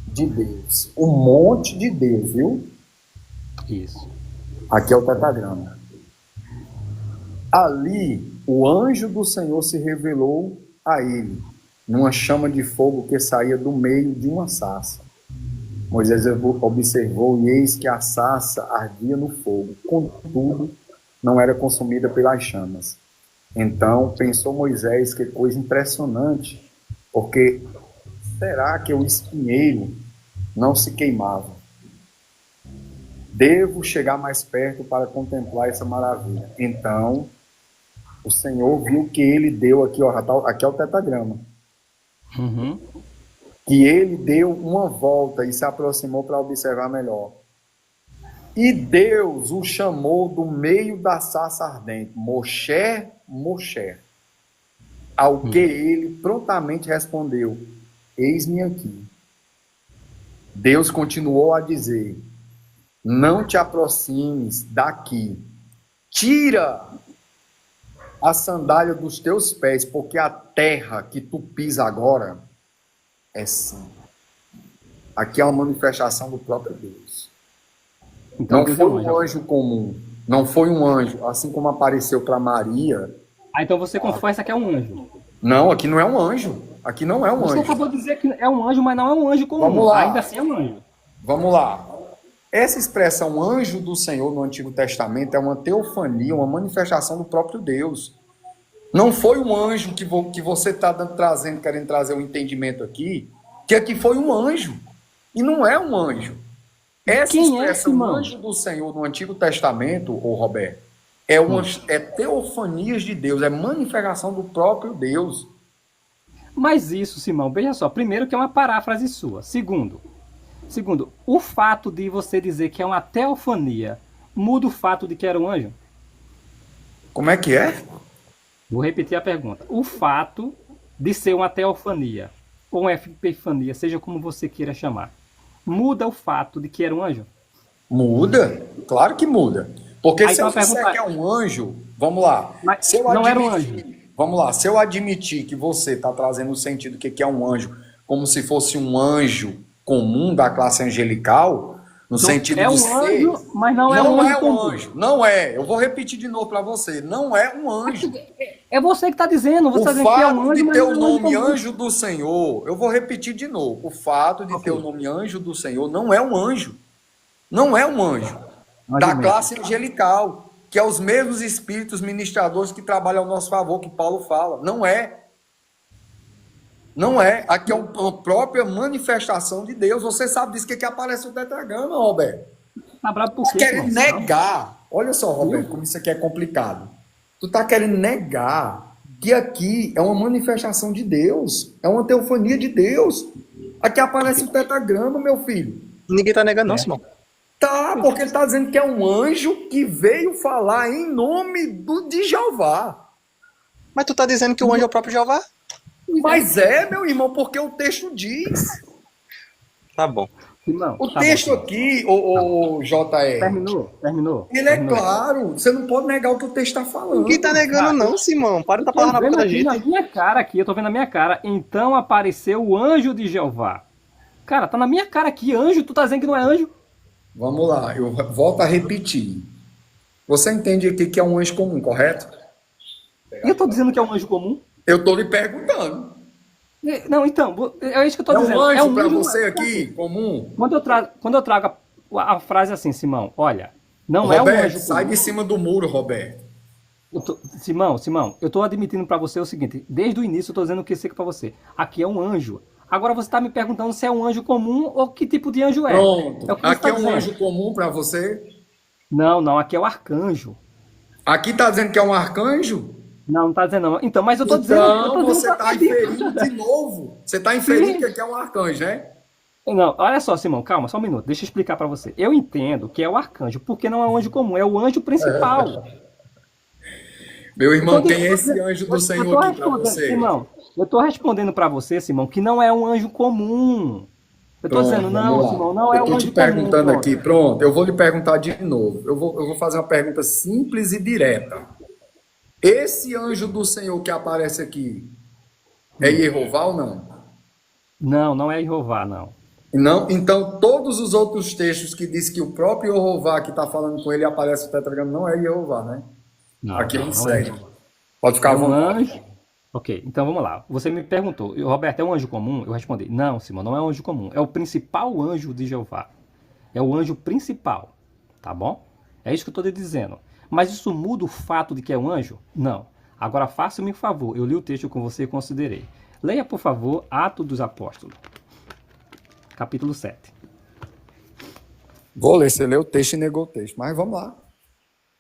de Deus. O monte de Deus, viu? Isso. Aqui é o tetragrama. Ali, o anjo do Senhor se revelou a ele, numa chama de fogo que saía do meio de uma sarça. Moisés observou e eis que a sarça ardia no fogo, contudo, não era consumida pelas chamas. Então pensou Moisés, que coisa impressionante, porque será que o espinheiro não se queimava? Devo chegar mais perto para contemplar essa maravilha. Então, o Senhor viu que ele deu aqui, ó, aqui é o tetragrama. Que ele deu uma volta e se aproximou para observar melhor. E Deus o chamou do meio da sarça ardente, Moshe, Moshe. Ao que ele prontamente respondeu, eis-me aqui. Deus continuou a dizer, não te aproximes daqui, tira a sandália dos teus pés, porque a terra que tu pisa agora é santa. Aqui é uma manifestação do próprio Deus. Então Não Deus é foi um anjo. um anjo comum. Não foi um anjo, assim como apareceu para Maria. Ah, então você confessa que é um anjo. Não, aqui não é um anjo. Aqui não é um Você anjo. acabou de dizer que é um anjo, mas não é um anjo Vamos comum. lá. Ainda assim é um anjo. Vamos lá. Essa expressão anjo do Senhor no Antigo Testamento é uma teofania, uma manifestação do próprio Deus. Não foi um anjo que você está trazendo, querendo trazer um entendimento aqui, que aqui foi um anjo. E não é um anjo. Essa Quem é esse, expressão irmão? anjo do Senhor no Antigo Testamento, ô Roberto, é teofanias de Deus, é manifestação do próprio Deus. Mas isso, Simão, veja só. Primeiro que é uma paráfrase sua. Segundo, o fato de você dizer que é uma teofania muda o fato de que era um anjo? Como é que é? Vou repetir a pergunta. O fato de ser uma teofania ou uma epifania, seja como você queira chamar, muda o fato de que era um anjo? Muda? Claro que muda. Porque Aí se eu então a disser pergunta que é um anjo, vamos lá. Mas Se eu não era um admitir, anjo. vamos lá, se eu admitir que você está trazendo o sentido que é um anjo, como se fosse um anjo comum da classe angelical, no Então, sentido é de um ser, anjo, mas não é um não anjo é um comum. anjo, não é. Eu vou repetir de novo para você, não é um anjo. É você que está dizendo. Você O está dizendo que é um fato anjo, de mas ter não o é um anjo nome comum. anjo do Senhor, eu vou repetir de novo. O fato de ter o nome anjo do Senhor não é um anjo. Não é um anjo da Argumento. classe angelical, que é os mesmos espíritos ministradores que trabalham ao nosso favor, que Paulo fala. Não é. Não é. Aqui é uma própria manifestação de Deus. Você sabe disso que aparece o tetragrama, Roberto. Tá bravo por Tu quê, querendo irmão? negar. Olha só, Roberto, como isso aqui é complicado. Tu tá querendo negar que aqui é uma manifestação de Deus. É uma teofania de Deus. Aqui aparece o tetragrama, meu filho. Ninguém tá negando, não, Simão. Tá, porque ele está dizendo que é um anjo que veio falar em nome de Jeová. Mas tu tá dizendo que o anjo é o próprio Jeová? Mas é, meu irmão, porque o texto diz. Tá bom. Simão, O tá texto bom. aqui, o JR, Terminou. ele é claro. Você não pode negar o que o texto está falando. Ninguém tá negando, não, Simão. Para de Eu tá falando tô na boca vendo da aqui na gente. minha cara aqui, eu tô vendo na minha cara. Então apareceu o anjo de Jeová. Cara, tá na minha cara aqui, anjo, tu tá dizendo que não é anjo? Vamos lá, eu volto a repetir. Você entende aqui que é um anjo comum, correto? E eu tô dizendo que é um anjo comum? Eu estou lhe perguntando. Não, então, é isso que eu tô É dizendo. um anjo para não você é? aqui, comum? Quando eu trago a frase assim, Simão, olha, não é um Roberto, anjo sai comum. de cima do muro, Roberto. Simão, eu tô admitindo pra você o seguinte, desde o início eu tô dizendo o que sei que pra você. Aqui é um anjo. Agora você tá me perguntando se é um anjo comum ou que tipo de anjo é. Pronto. É o que você Aqui tá é um dizendo. anjo comum para você? Não, aqui é o arcanjo. Aqui está dizendo que é um arcanjo? Não tá dizendo não. Então, mas eu tô dizendo... Então você que está inferindo de novo. Você está inferindo que aqui é um arcanjo, né? Não, olha só, Simão, calma, só um minuto, deixa eu explicar pra você. Eu entendo que é o arcanjo, porque não é um anjo comum, é o anjo principal. Meu irmão, Então, quem é esse anjo do Senhor aqui para você? Simão, eu tô respondendo pra você, Simão, que não é um anjo comum. Eu tô Pronto, dizendo, vamos não, lá. Simão, não é Eu um estou anjo te perguntando comum. aqui, pronto, eu vou lhe perguntar de novo. Eu vou fazer uma pergunta simples e direta. Esse anjo do Senhor que aparece aqui é Jeová ou não? Não é Jeová, não. Não? Então, todos os outros textos que diz que o próprio Jeová que está falando com ele aparece o tetragrama não é Jeová, né? Não, Aqui não é é sério. Pode ficar à um vontade. anjo. Ok, então vamos lá. Você me perguntou, Roberto, é um anjo comum? Eu respondi, não, Simão, não é um anjo comum. É o principal anjo de Jeová. É o anjo principal, tá bom? É isso que eu estou lhe dizendo. Mas isso muda o fato de que é um anjo? Não. Agora faça-me um favor, eu li o texto com você e considerei. Leia, por favor, Atos dos Apóstolos, capítulo 7. Vou ler, você leu o texto e negou o texto, mas vamos lá.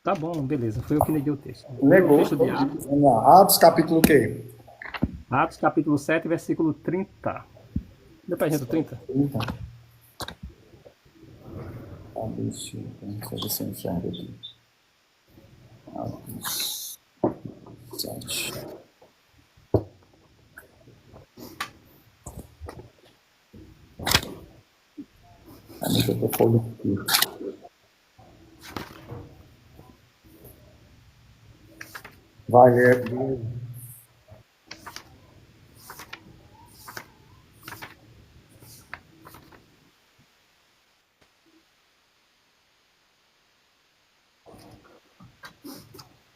Tá bom, beleza, foi eu que neguei o texto. Negou. O texto de Atos, Vamos lá. Atos capítulo o quê? Atos capítulo 7, versículo 30. Deu pra gente o 30? Então. Deixa eu ver se eu enxergo aqui. Atos 7. Deixa eu folha aqui. Vai,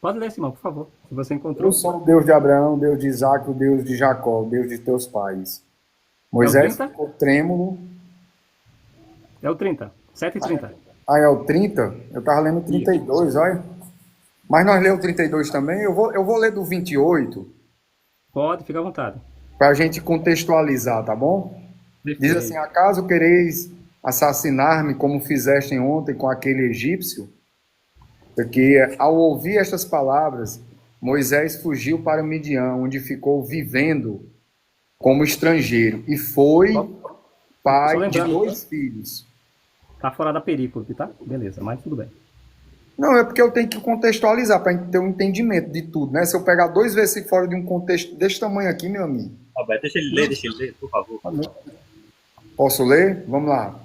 Pode ler, Simão, por favor. Se você encontrou. Eu sou o Deus de Abraão, o Deus de Isaac, o Deus de Jacó, o Deus de teus pais. Moisés 30? ficou trêmulo. É o 30. 7h30. Ah, é o 30? Eu estava lendo o 32, olha. Mas nós lemos o 32 também. Eu vou ler do 28 Pode, fica à vontade. para a gente contextualizar, tá bom? Diz Perfeito. assim: acaso quereis assassinar-me como fizestem ontem com aquele egípcio? Porque ao ouvir estas palavras, Moisés fugiu para Midian, onde ficou vivendo como estrangeiro, e foi Só pai de lembrando, 2 filhos. Tá fora da perícope, tá? Beleza, mas tudo bem. Não, é porque eu tenho que contextualizar para ter um entendimento de tudo, né? Se eu pegar 2 versículos fora de um contexto desse tamanho aqui, meu amigo. Roberto, deixa ele ler, por favor. Posso ler? Vamos lá.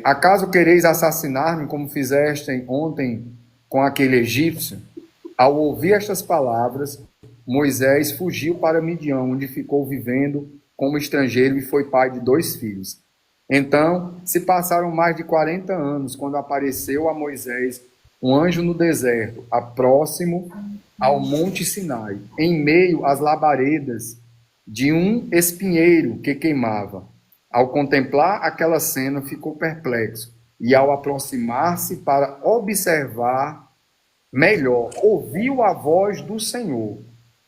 Acaso quereis assassinar-me como fizestem ontem com aquele egípcio? Ao ouvir estas palavras, Moisés fugiu para Midian, onde ficou vivendo como estrangeiro e foi pai de 2 filhos. Então, se passaram mais de 40 anos, quando apareceu a Moisés um anjo no deserto, próximo ao Monte Sinai, em meio às labaredas de um espinheiro que queimava. Ao contemplar aquela cena, ficou perplexo, e ao aproximar-se para observar melhor, ouviu a voz do Senhor: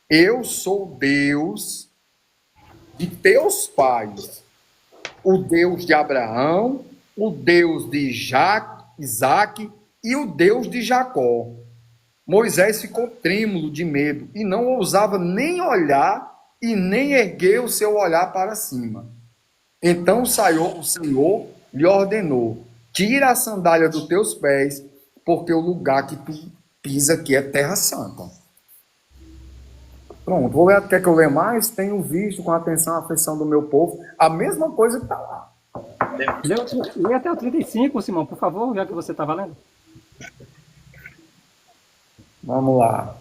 Eu sou Deus de teus pais, o Deus de Abraão, o Deus de Isaac e o Deus de Jacó. Moisés ficou trêmulo de medo e não ousava nem olhar e nem erguer o seu olhar para cima. Então o Senhor lhe ordenou: tira a sandália dos teus pés, porque o lugar que tu pisa aqui é terra santa. Pronto, vou ler, quer que eu leia mais? Tenho visto com atenção a afeição do meu povo, a mesma coisa que está lá. Lê até o 35, Simão, por favor, já que você estava lendo. Vamos lá.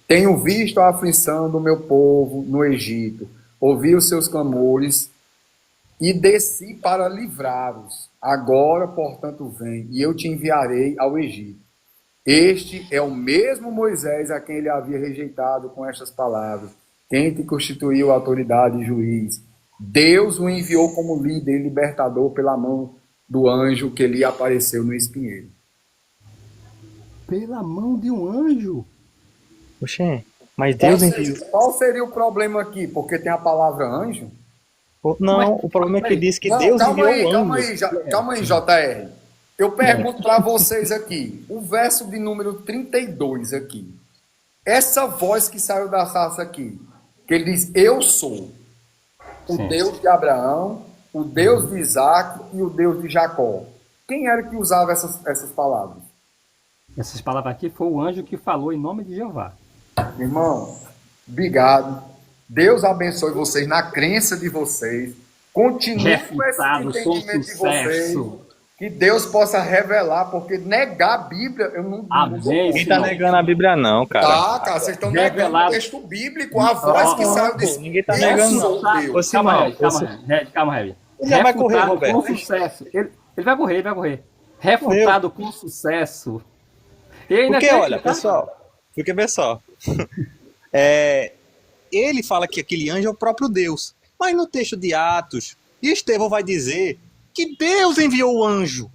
Tenho visto a aflição do meu povo no Egito, ouvi os seus clamores e desci para livrá-los. Agora, portanto, vem, e eu te enviarei ao Egito. Este é o mesmo Moisés a quem ele havia rejeitado com estas palavras, quem te constituiu autoridade e juiz. Deus o enviou como líder e libertador pela mão do anjo que lhe apareceu no espinheiro. Pela mão de um anjo? Oxê, mas Deus enviou. Qual seria o problema aqui? Porque tem a palavra anjo? Não, o problema é que diz que Não, Deus enviou o anjo. Calma aí, JR. Eu pergunto para vocês aqui, o verso de número 32 aqui. Essa voz que saiu da sarça aqui, que ele diz: Eu sou o Deus de Abraão, o Deus de Isaac e o Deus de Jacó. Quem era que usava essas palavras? Essas palavras aqui foi o anjo que falou em nome de Jeová. Irmão, obrigado. Deus abençoe vocês na crença de vocês. Continue com esse entendimento de vocês. Que Deus possa revelar, porque negar a Bíblia, eu não Ninguém tá negando a Bíblia, não, cara. Tá, cara, vocês estão negando o texto bíblico, a voz que saiu desse. Ninguém tá negando, não. Deus. Calma, Red. Ele já vai correr, Roberto. Com sucesso. Ele vai correr. Refutado com sucesso. Porque, olha, pessoal, porque vê só. Ele fala que aquele anjo é o próprio Deus. Mas no texto de Atos, Estevão vai dizer que Deus enviou o anjo.